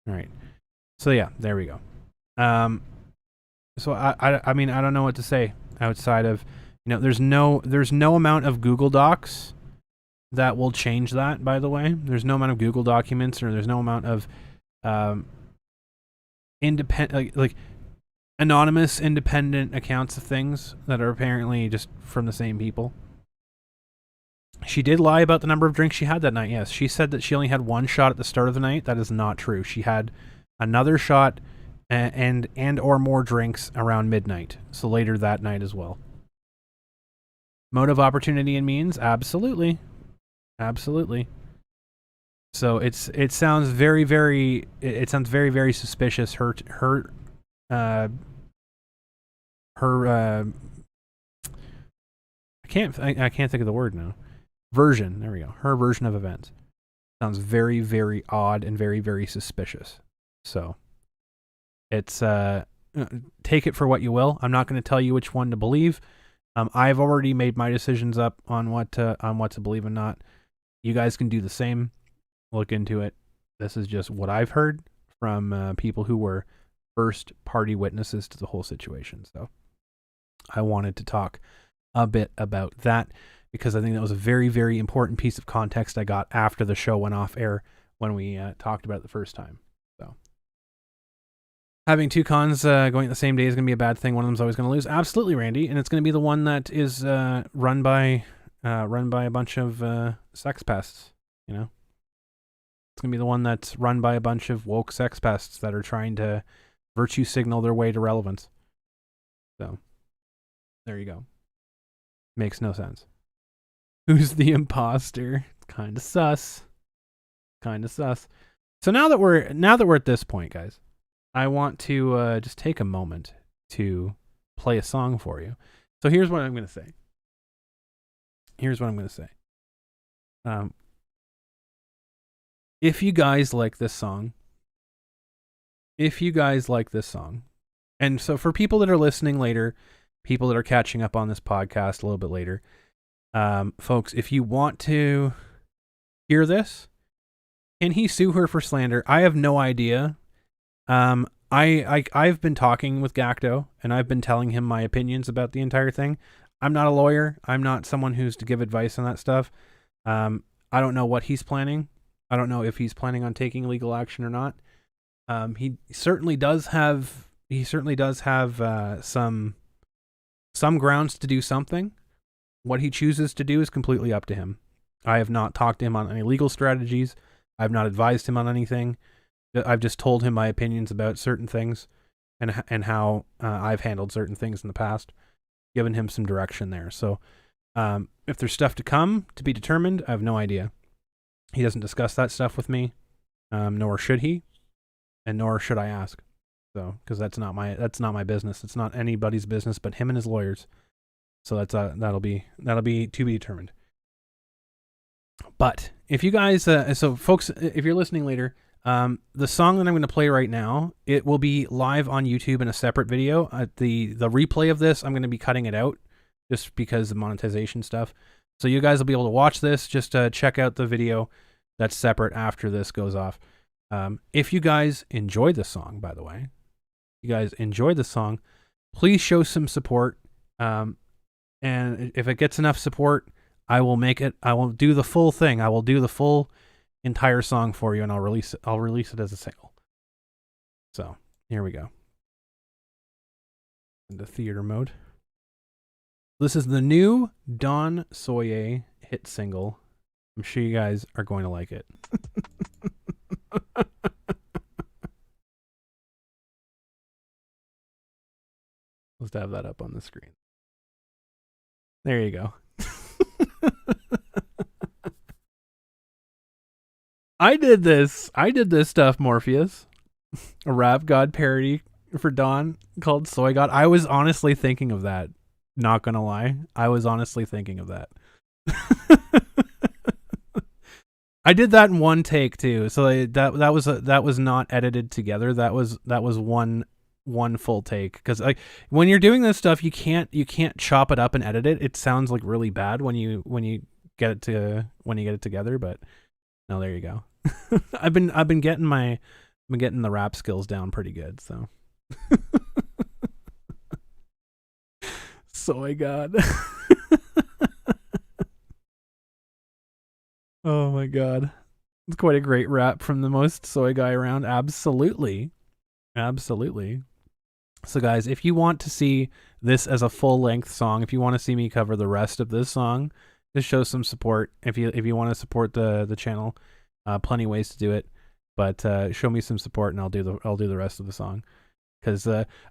All right. So yeah, there we go. So I mean, I don't know what to say outside of, there's no amount of Google Docs that will change that, by the way. There's no amount of Google documents, or there's no amount of independent, like anonymous independent accounts of things that are apparently just from the same people. She did lie about the number of drinks she had that night. Yes, she said that she only had one shot at the start of the night. That is not true. She had another shot and or more drinks around midnight, so later that night as well. Motive, opportunity, and means, absolutely. So it sounds very, very suspicious. Her I can't think of the word now. Version, there we go. Her version of events sounds very, very odd and very, very suspicious. So it's take it for what you will. I'm not going to tell you which one to believe. I've already made my decisions up on what to believe and not. You guys can do the same. Look into it. This is just what I've heard from people who were first party witnesses to the whole situation. So I wanted to talk a bit about that because I think that was a very, very important piece of context I got after the show went off air when we talked about it the first time. So having two cons going the same day is going to be a bad thing. One of them's always going to lose. Absolutely, Randy. And it's going to be the one that is run by a bunch of sex pests, It's going to be the one that's run by a bunch of woke sex pests that are trying to virtue signal their way to relevance. So there you go. Makes no sense. Who's the imposter? Kind of sus. So now that we're at this point, guys, I want to just take a moment to play a song for you. So here's what I'm going to say. If you guys like this song, and so for people that are listening later, people that are catching up on this podcast a little bit later, folks, if you want to hear this, can he sue her for slander? I have no idea. I've been talking with Gacto, and I've been telling him my opinions about the entire thing. I'm not a lawyer. I'm not someone who's to give advice on that stuff. I don't know what he's planning. I don't know if he's planning on taking legal action or not. He certainly does have some grounds to do something. What he chooses to do is completely up to him. I have not talked to him on any legal strategies. I've not advised him on anything. I've just told him my opinions about certain things and how I've handled certain things in the past, given him some direction there. So if there's stuff to come to be determined, I have no idea. He doesn't discuss that stuff with me, nor should he, and nor should I ask. So, because that's not my business. It's not anybody's business but him and his lawyers. So that'll be to be determined. But if you guys, so folks, if you're listening later, the song that I'm going to play right now, it will be live on YouTube in a separate video. The replay of this, I'm going to be cutting it out just because of monetization stuff. So you guys will be able to watch this. Just check out the video that's separate after this goes off. If you guys enjoy the song, by the way, please show some support. And if it gets enough support, I will do the full thing. I will do the full entire song for you, and I'll release it as a single. So here we go. Into theater mode. This is the new Don Soye hit single. I'm sure you guys are going to like it. Let's have that up on the screen. There you go. I did this stuff, Morpheus. A rap god parody for Dawn called Soy God. I was honestly thinking of that. Not gonna lie. I was honestly thinking of that. I did that in one take too. So that was not edited together. That was one full take, because like when you're doing this stuff, you can't chop it up and edit it. It sounds like really bad when you get it together, but no, there you go. I've been getting the rap skills down pretty good, so. Soy God. Oh my God. It's quite a great rap from the most soy guy around. Absolutely. Absolutely. So guys, if you want to see this as a full-length song, if you want to see me cover the rest of this song, just show some support. If you want to support the channel, plenty of ways to do it, but show me some support and I'll do the rest of the song. Because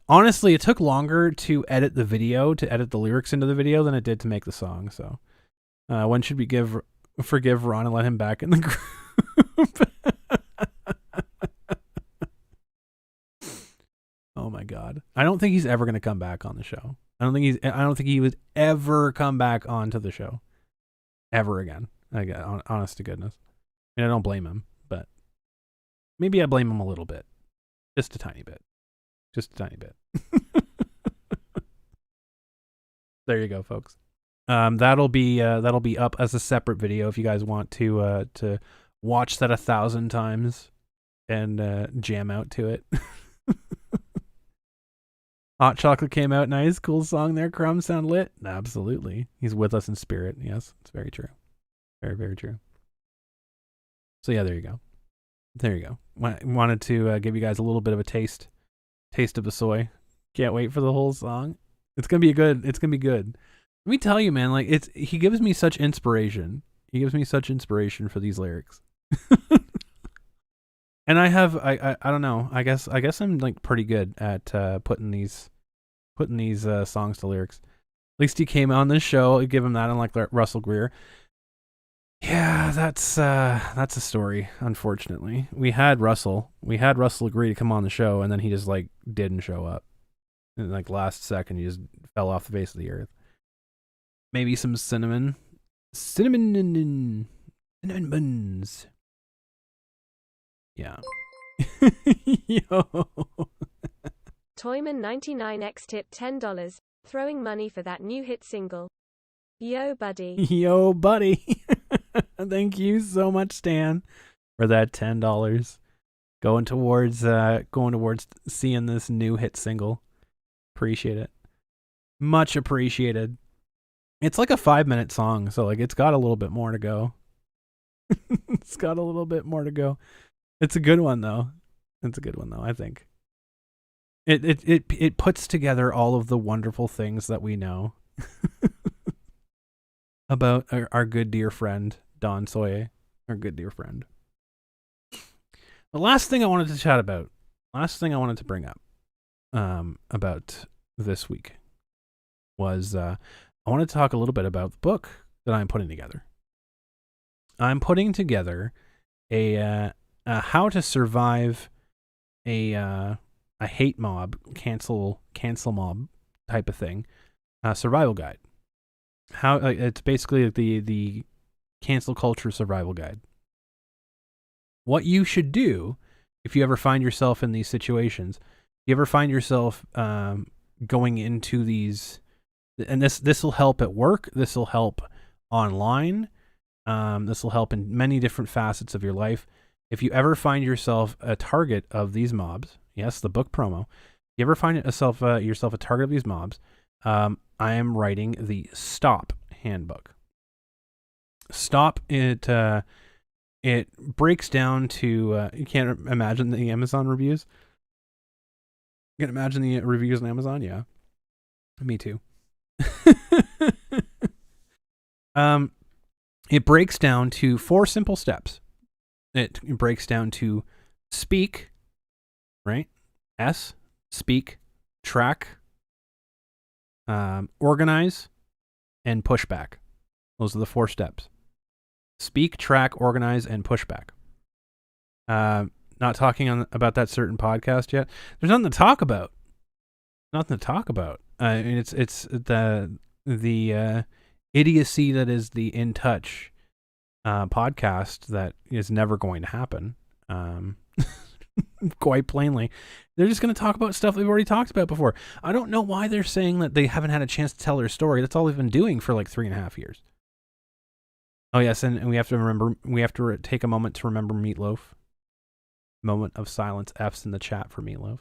honestly, it took longer to edit the lyrics into the video than it did to make the song. So when should we forgive Ron and let him back in the group? Oh my God. I don't think he's ever going to come back on the show. I don't think he would ever come back onto the show ever again. Like, honest to goodness. I mean, I don't blame him, but maybe I blame him a little bit. Just a tiny bit. Just a tiny bit. There you go, folks. That'll be up as a separate video if you guys want to watch that 1,000 times and jam out to it. Hot Chocolate came out nice. Cool song there. Crumb sound lit. Absolutely. He's with us in spirit. Yes, it's very true. Very, very true. So yeah, there you go. There you go. Wanted to give you guys a little bit of a taste of the soy. Can't wait for the whole song. It's gonna be good. Let me tell you, man. Like he gives me such inspiration. He gives me such inspiration for these lyrics. And I don't know. I guess I'm like pretty good at putting these songs to lyrics. At least he came on this show. I give him that, unlike Russell Greer. Yeah, that's a story. Unfortunately, we had Russell agree to come on the show, and then he just like didn't show up. And like last second, he just fell off the face of the earth. Maybe some cinnamon buns. Yeah. Yo. Toyman99X tip $10, throwing money for that new hit single. Yo, buddy. Yo, buddy. Thank you so much, Stan, for that $10 going towards seeing this new hit single. Appreciate it. Much appreciated. It's like a 5-minute song, so like it's got a little bit more to go. It's got a little bit more to go. It's a good one though. I think. It puts together all of the wonderful things that we know about our good dear friend Don Soye, our good dear friend. The last thing I wanted to chat about, to bring up about this week was I wanted to talk a little bit about the book that I'm putting together. I'm putting together a how to survive a hate mob, cancel mob type of thing, survival guide. How it's basically the cancel culture survival guide. What you should do if you ever find yourself in these situations, you ever find yourself going into these, and this will help at work, this will help online, this will help in many different facets of your life. If you ever find yourself a target of these mobs, yes, the book promo, you ever find yourself a target of these mobs, I am writing the Stop handbook. Stop, it breaks down to, you can't imagine the Amazon reviews? You can imagine the reviews on Amazon? Yeah. Me too. It breaks down to 4 simple steps. It breaks down to speak, right? S, speak, track, organize, and push back. Those are the 4 steps. Speak, track, organize, and pushback. Not talking about that certain podcast yet. There's nothing to talk about. Nothing to talk about. It's the idiocy that is the In Touch podcast that is never going to happen. Quite plainly, they're just going to talk about stuff we've already talked about before. I don't know why they're saying that they haven't had a chance to tell their story. That's all they've been doing for like 3.5 years. Oh yes, and we have to remember. We have to take a moment to remember Meatloaf. Moment of silence. F's in the chat for Meatloaf.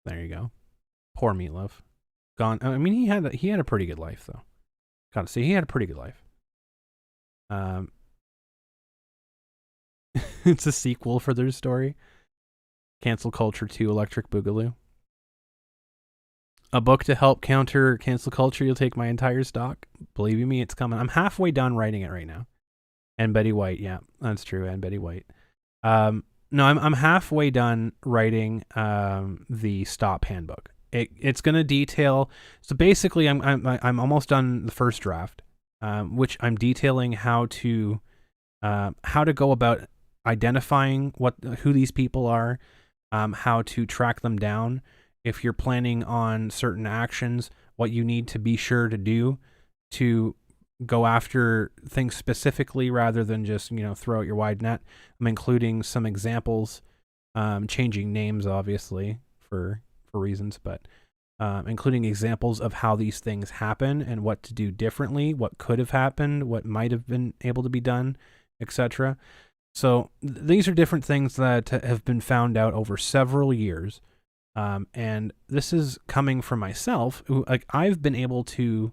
There you go. Poor Meatloaf. Gone. I mean, he had a pretty good life though. Gotta say, he had a pretty good life. It's a sequel for their story. Cancel Culture 2: Electric Boogaloo. A book to help counter cancel culture. You'll take my entire stock. Believe you me, it's coming. I'm halfway done writing it right now. And Betty White, yeah, that's true. And Betty White. No, I'm halfway done writing the Stop Handbook. It's going to detail. So basically, I'm almost done the first draft, which I'm detailing how to go about identifying who these people are, how to track them down. If you're planning on certain actions, what you need to be sure to do to go after things specifically rather than just, throw out your wide net. I'm including some examples, changing names, obviously, for reasons, but including examples of how these things happen and what to do differently, what could have happened, what might have been able to be done, etc. So these are different things that have been found out over several years. And this is coming from myself, who I've been able to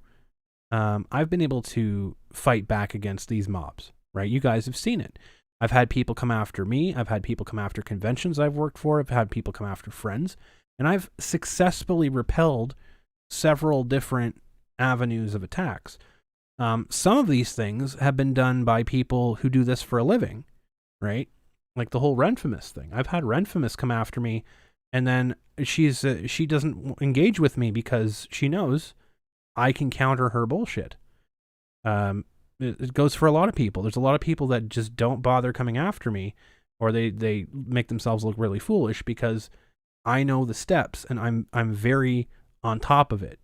fight back against these mobs, right? You guys have seen it. I've had people come after me. I've had people come after conventions I've worked for. I've had people come after friends, and I've successfully repelled several different avenues of attacks. Some of these things have been done by people who do this for a living, right? Like the whole Renfamous thing. I've had Renfamous come after me, and then she doesn't engage with me because she knows I can counter her bullshit. It goes for a lot of people. There's a lot of people that just don't bother coming after me, or they make themselves look really foolish because I know the steps and I'm very on top of it.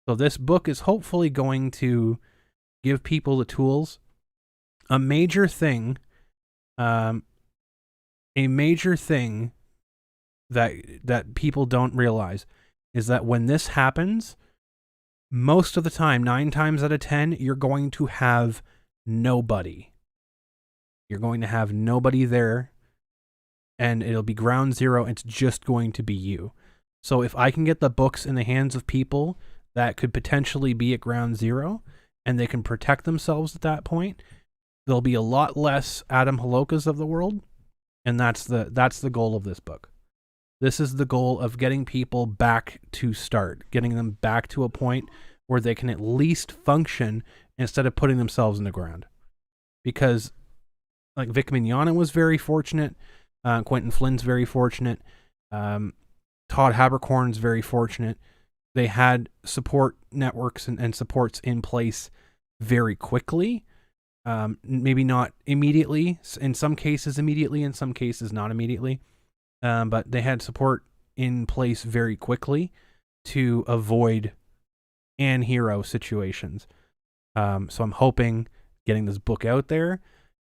So this book is hopefully going to give people the tools. A major thing that people don't realize is that when this happens, most of the time, 9 times out of 10, you're going to have nobody. You're going to have nobody there, and it'll be ground zero. It's just going to be you. So if I can get the books in the hands of people that could potentially be at ground zero, and they can protect themselves at that point, there'll be a lot less Adam Holokas of the world, and that's the goal of this book. This is the goal of getting people back to start, getting them back to a point where they can at least function instead of putting themselves in the ground. Because like Vic Mignogna was very fortunate, Quentin Flynn's very fortunate, Todd Habercorn's very fortunate. They had support networks and supports in place very quickly. Maybe not immediately, in some cases immediately, in some cases not immediately. But they had support in place very quickly to avoid hero situations. So I'm hoping getting this book out there,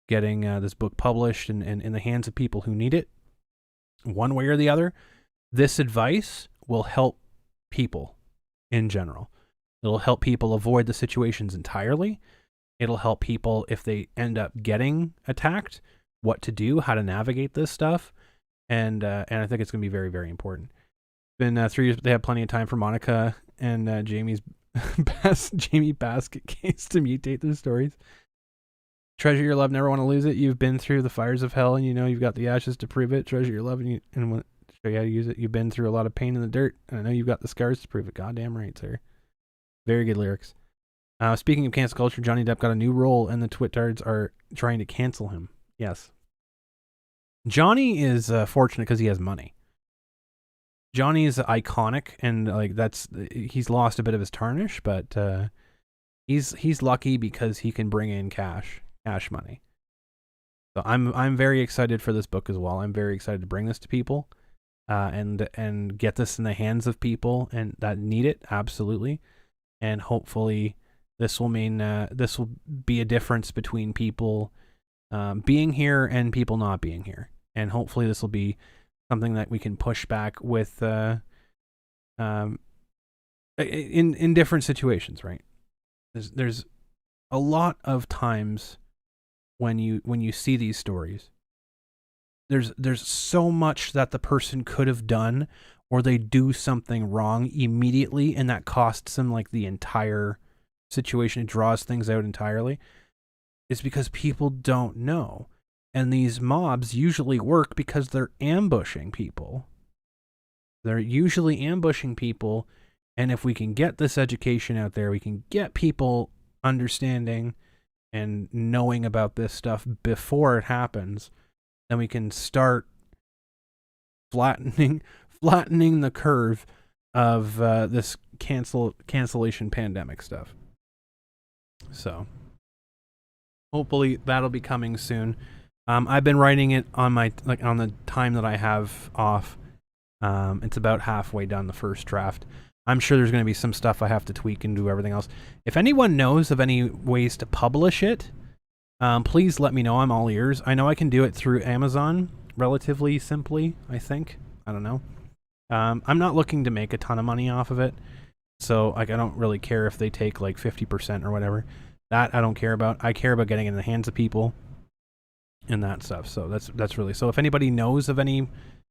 getting this book published and in the hands of people who need it, one way or the other, this advice will help people in general. It'll help people avoid the situations entirely. It'll help people if they end up getting attacked, what to do, how to navigate this stuff. And I think it's going to be very, very important. It's been 3 years, but they have plenty of time for Monica and Jamie Basket case to mutate their stories. Treasure your love, never want to lose it. You've been through the fires of hell, and you've got the ashes to prove it. Treasure your love, and show you how to use it. You've been through a lot of pain in the dirt, and I know you've got the scars to prove it. Goddamn right, sir. Very good lyrics. Speaking of cancel culture, Johnny Depp got a new role, and the Twittards are trying to cancel him. Yes. Johnny is fortunate because he has money. Johnny's iconic, and like he's lost a bit of his tarnish, but he's lucky because he can bring in cash money. So I'm very excited for this book as well. I'm very excited to bring this to people, and get this in the hands of people and that need it absolutely, and hopefully this will be a difference between people being here and people not being here, and hopefully this will be something that we can push back with in different situations, right? There's a lot of times when you see these stories, there's so much that the person could have done, or they do something wrong immediately, and that costs them like the entire situation. It draws things out entirely. It's because people don't know. And these mobs usually work because they're ambushing people. They're usually ambushing people, and if we can get this education out there, we can get people understanding and knowing about this stuff before it happens, then we can start flattening the curve of this cancellation pandemic stuff. So hopefully that'll be coming soon. I've been writing it on on the time that I have off. It's about halfway done, the first draft. I'm sure there's going to be some stuff I have to tweak and do everything else. If anyone knows of any ways to publish it, please let me know. I'm all ears. I know I can do it through Amazon relatively simply, I think. I don't know. I'm not looking to make a ton of money off of it, so like I don't really care if they take like 50% or whatever. That I don't care about. I care about getting it in the hands of people and that stuff. So that's really, so if anybody knows of any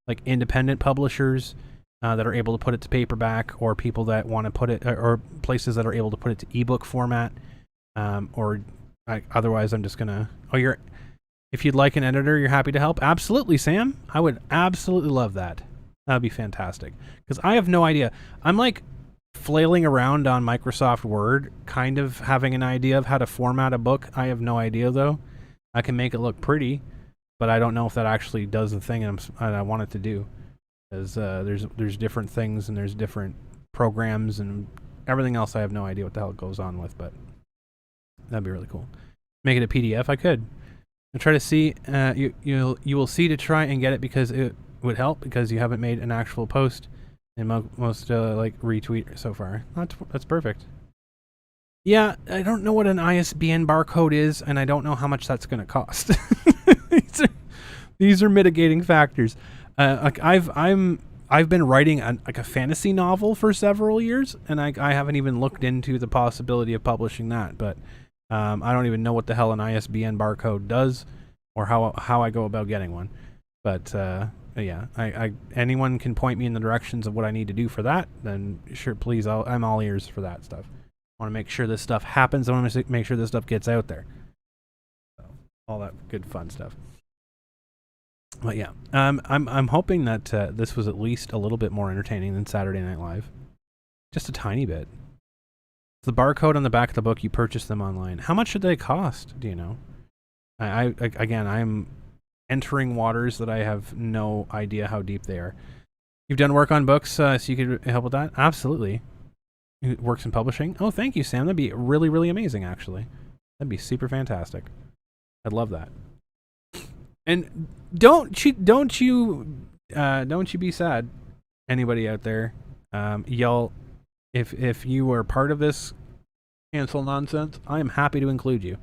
like independent publishers that are able to put it to paperback, or people that want to put it, or places that are able to put it to ebook format, otherwise I'm just gonna, if you'd like an editor, you're happy to help. Absolutely, Sam. I would absolutely love that. That would be fantastic, because I have no idea. I'm like flailing around on Microsoft Word, kind of having an idea of how to format a book. I have no idea though. I can make it look pretty, but I don't know if that actually does the thing I want it to do. Because there's different things, and there's different programs and everything else. I have no idea what the hell it goes on with, but that'd be really cool. Make it a PDF. I could. And try to see. You will see to try and get it, because it would help, because you haven't made an actual post and most like retweet so far. That's perfect. Yeah, I don't know what an ISBN barcode is, and I don't know how much that's going to cost. These are mitigating factors. Like I've been writing a fantasy novel for several years, and I haven't even looked into the possibility of publishing that. But I don't even know what the hell an ISBN barcode does, or how I go about getting one. But yeah, anyone can point me in the directions of what I need to do for that. Then sure, please, I'm all ears for that stuff. I want to make sure this stuff happens. I want to make sure this stuff gets out there. So, all that good fun stuff. But yeah, I'm hoping that this was at least a little bit more entertaining than Saturday Night Live, just a tiny bit. The barcode on the back of the book, you purchase them online. How much should they cost? Do you know? Again, I'm entering waters that I have no idea how deep they are. You've done work on books, so you could help with that. Absolutely. Works in publishing. Oh, thank you, Sam. That'd be really, really amazing. Actually, that'd be super fantastic. I'd love that. And don't you be sad, anybody out there. Y'all, if you are part of this cancel nonsense, I am happy to include you.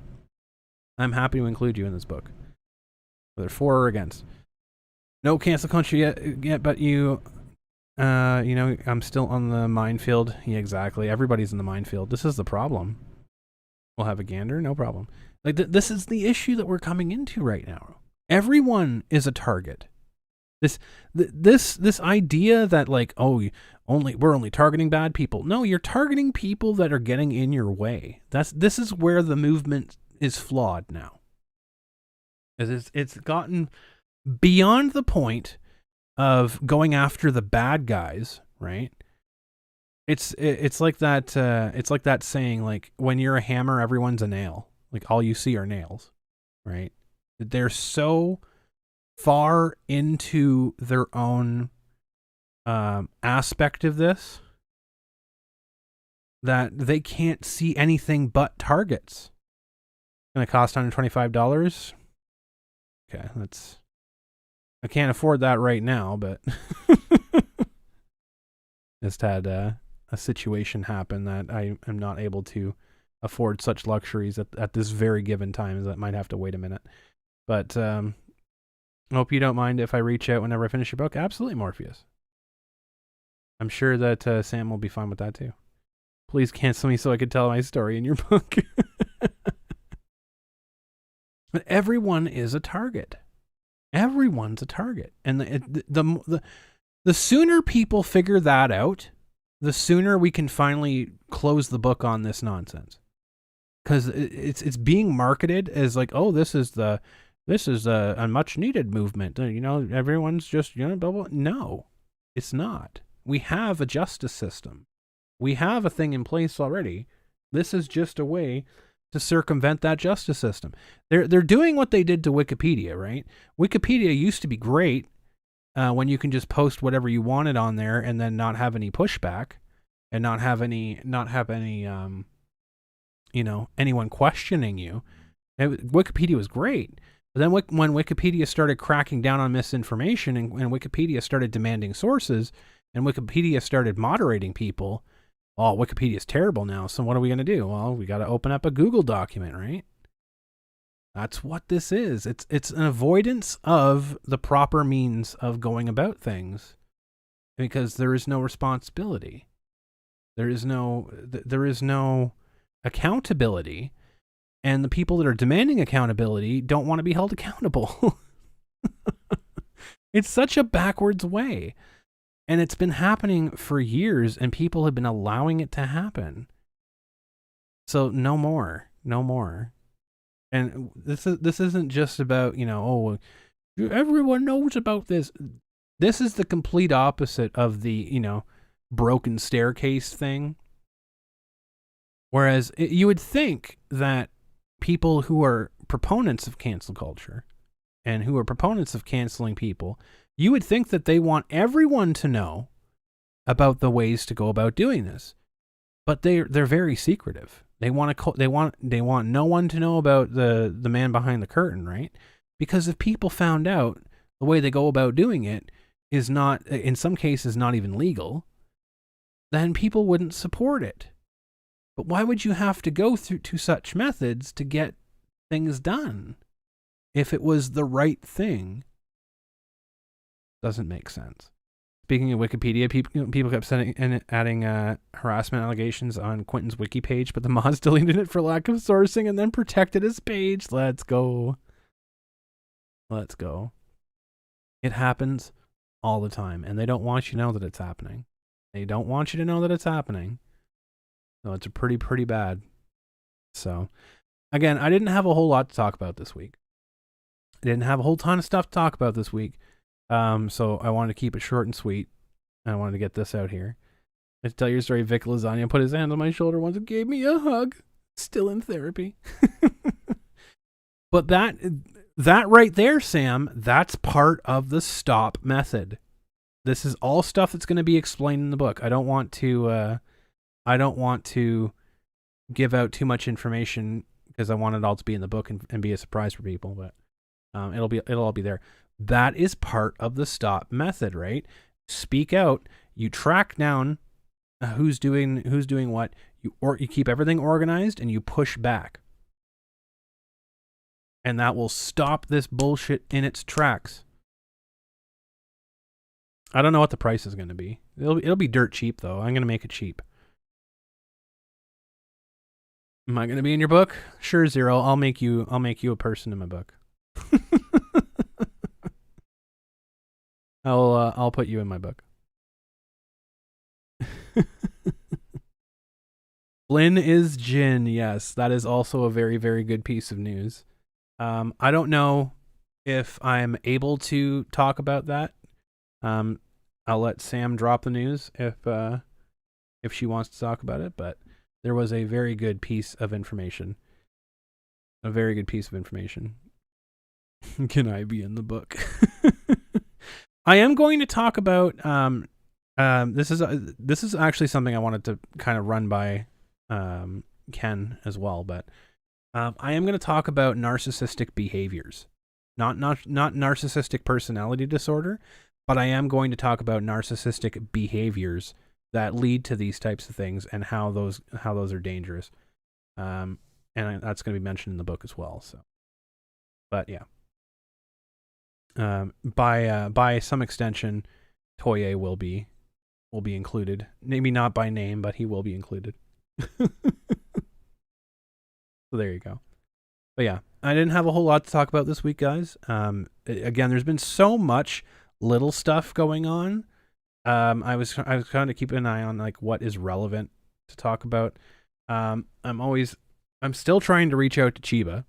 I'm happy to include you in this book, whether for or against. No cancel culture yet, but you know, I'm still on the minefield. Yeah, exactly. Everybody's in the minefield. This is the problem. We'll have a gander, no problem. Like this is the issue that we're coming into right now. Everyone is a target. This idea that like, oh, we're only targeting bad people. No, you're targeting people that are getting in your way. This is where the movement is flawed now. It's gotten beyond the point of going after the bad guys, right? It's like that saying, like, when you're a hammer, everyone's a nail. Like, all you see are nails, right? They're so far into their own aspect of this that they can't see anything but targets. It's going to cost $125. Okay, I can't afford that right now, but just had a situation happen that I am not able to afford such luxuries at this very given time, that might have to wait a minute. But I hope you don't mind if I reach out whenever I finish your book. Absolutely, Morpheus. I'm sure that Sam will be fine with that too. Please cancel me so I could tell my story in your book. But everyone is a target. Everyone's a target. And the sooner people figure that out, the sooner we can finally close the book on this nonsense. Because it's being marketed as like, oh, this is a much needed movement. Everyone's just, blah, blah. No, it's not. We have a justice system. We have a thing in place already. This is just a way to circumvent that justice system. They're doing what they did to Wikipedia, right? Wikipedia used to be great when you can just post whatever you wanted on there and then not have any pushback and not have any anyone questioning you. Wikipedia was great. But then when Wikipedia started cracking down on misinformation and Wikipedia started demanding sources and Wikipedia started moderating people, oh, Wikipedia is terrible now. So what are we going to do? Well, we got to open up a Google document, right? That's what this is. It's an avoidance of the proper means of going about things because there is no responsibility. There is no accountability, and the people that are demanding accountability don't want to be held accountable. It's such a backwards way. And it's been happening for years, and people have been allowing it to happen. So no more. And this isn't just about, everyone knows about this. This is the complete opposite of the, broken staircase thing. Whereas you would think that people who are proponents of cancel culture and who are proponents of canceling people, you would think that they want everyone to know about the ways to go about doing this, but they're very secretive. They want no one to know about the man behind the curtain, right? Because if people found out the way they go about doing it is not, in some cases, not even legal, then people wouldn't support it. But why would you have to go through to such methods to get things done if it was the right thing? Doesn't make sense. Speaking of Wikipedia, people kept adding harassment allegations on Quentin's wiki page, but the mods deleted it for lack of sourcing and then protected his page. Let's go. It happens all the time, and they don't want you to know that it's happening. So it's pretty bad. So, again, I didn't have a whole lot to talk about this week. I didn't have a whole ton of stuff to talk about this week. So I wanted to keep it short and sweet. I wanted to get this out here. To tell your story, Vic Lasagna put his hand on my shoulder once and gave me a hug. Still in therapy. But that right there, Sam, that's part of the stop method. This is all stuff that's going to be explained in the book. I don't want to give out too much information because I want it all to be in the book and be a surprise for people, but it'll all be there. That is part of the stop method, right? Speak out. You track down who's doing what. You keep everything organized and you push back. And that will stop this bullshit in its tracks. I don't know what the price is going to be. It'll be dirt cheap though. I'm going to make it cheap. Am I going to be in your book? Sure, Zero. I'll make you a person in my book. I'll put you in my book. Flynn is Jin. Yes, that is also a very, very good piece of news. I don't know if I'm able to talk about that. I'll let Sam drop the news if she wants to talk about it, but there was a very good piece of information. Can I be in the book? I am going to talk about This is actually something I wanted to kind of run by Ken as well, but I am going to talk about narcissistic behaviors, not narcissistic personality disorder, but I am going to talk about narcissistic behaviors that lead to these types of things and how those are dangerous. And that's going to be mentioned in the book as well. So, but yeah, by some extension, Toye will be included. Maybe not by name, but he will be included. So there you go. But yeah, I didn't have a whole lot to talk about this week, guys. Again, there's been so much little stuff going on. I was kind of keeping an eye on like what is relevant to talk about. I'm still trying to reach out to Chiba.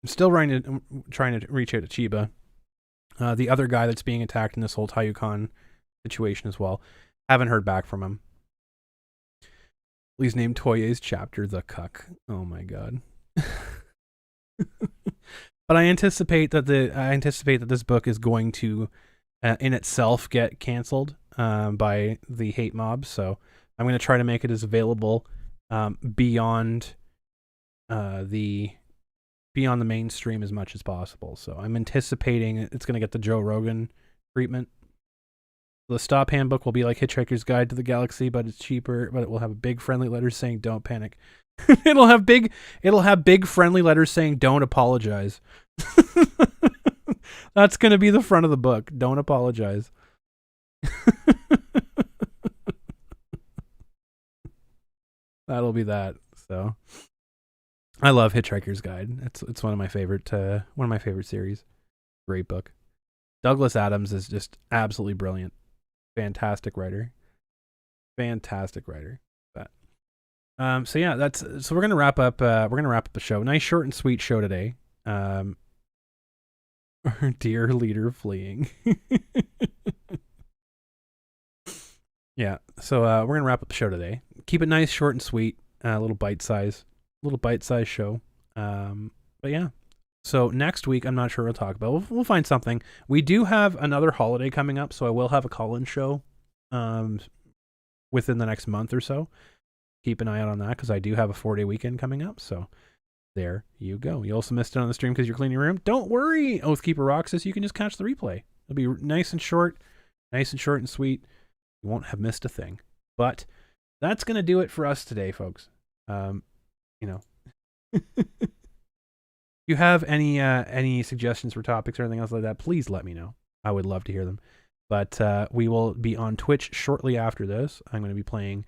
I'm still trying to reach out to Chiba, the other guy that's being attacked in this whole TaiyouCon situation as well. Haven't heard back from him. Please name Toye's chapter The Cuck. Oh my god. But I anticipate that this book is going to in itself get canceled by the hate mob, so I'm going to try to make it as available beyond the mainstream as much as possible. So I'm anticipating it's going to get the Joe Rogan treatment. The stop handbook will be like Hitchhiker's Guide to the Galaxy, but it's cheaper, but it will have big friendly letters saying don't panic. it'll have big friendly letters saying don't apologize. That's going to be the front of the book. Don't apologize. That'll be that. So I love Hitchhiker's Guide. It's one of my favorite series. Great book. Douglas Adams is just absolutely brilliant. Fantastic writer. But so yeah, so we're gonna wrap up the show. Nice short and sweet show today. Our dear leader fleeing. Yeah, so we're gonna wrap up the show today. Keep it nice, short and sweet. A little bite size show. But yeah. So next week, I'm not sure what we'll talk about. We'll find something. We do have another holiday coming up, so I will have a call-in show within the next month or so. Keep an eye out on that, because I do have a 4-day weekend coming up, so there you go. You also missed it on the stream because you're cleaning your room. Don't worry, Oathkeeper Roxas, you can just catch the replay. It'll be nice and short and sweet. You won't have missed a thing. But that's going to do it for us today, folks. If you have any suggestions for topics or anything else like that, please let me know. I would love to hear them. But we will be on Twitch shortly after this. I'm going to be playing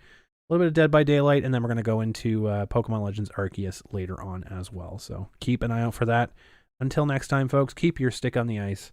a little bit of Dead by Daylight, and then we're going to go into Pokemon Legends Arceus later on as well. So keep an eye out for that. Until next time, folks, keep your stick on the ice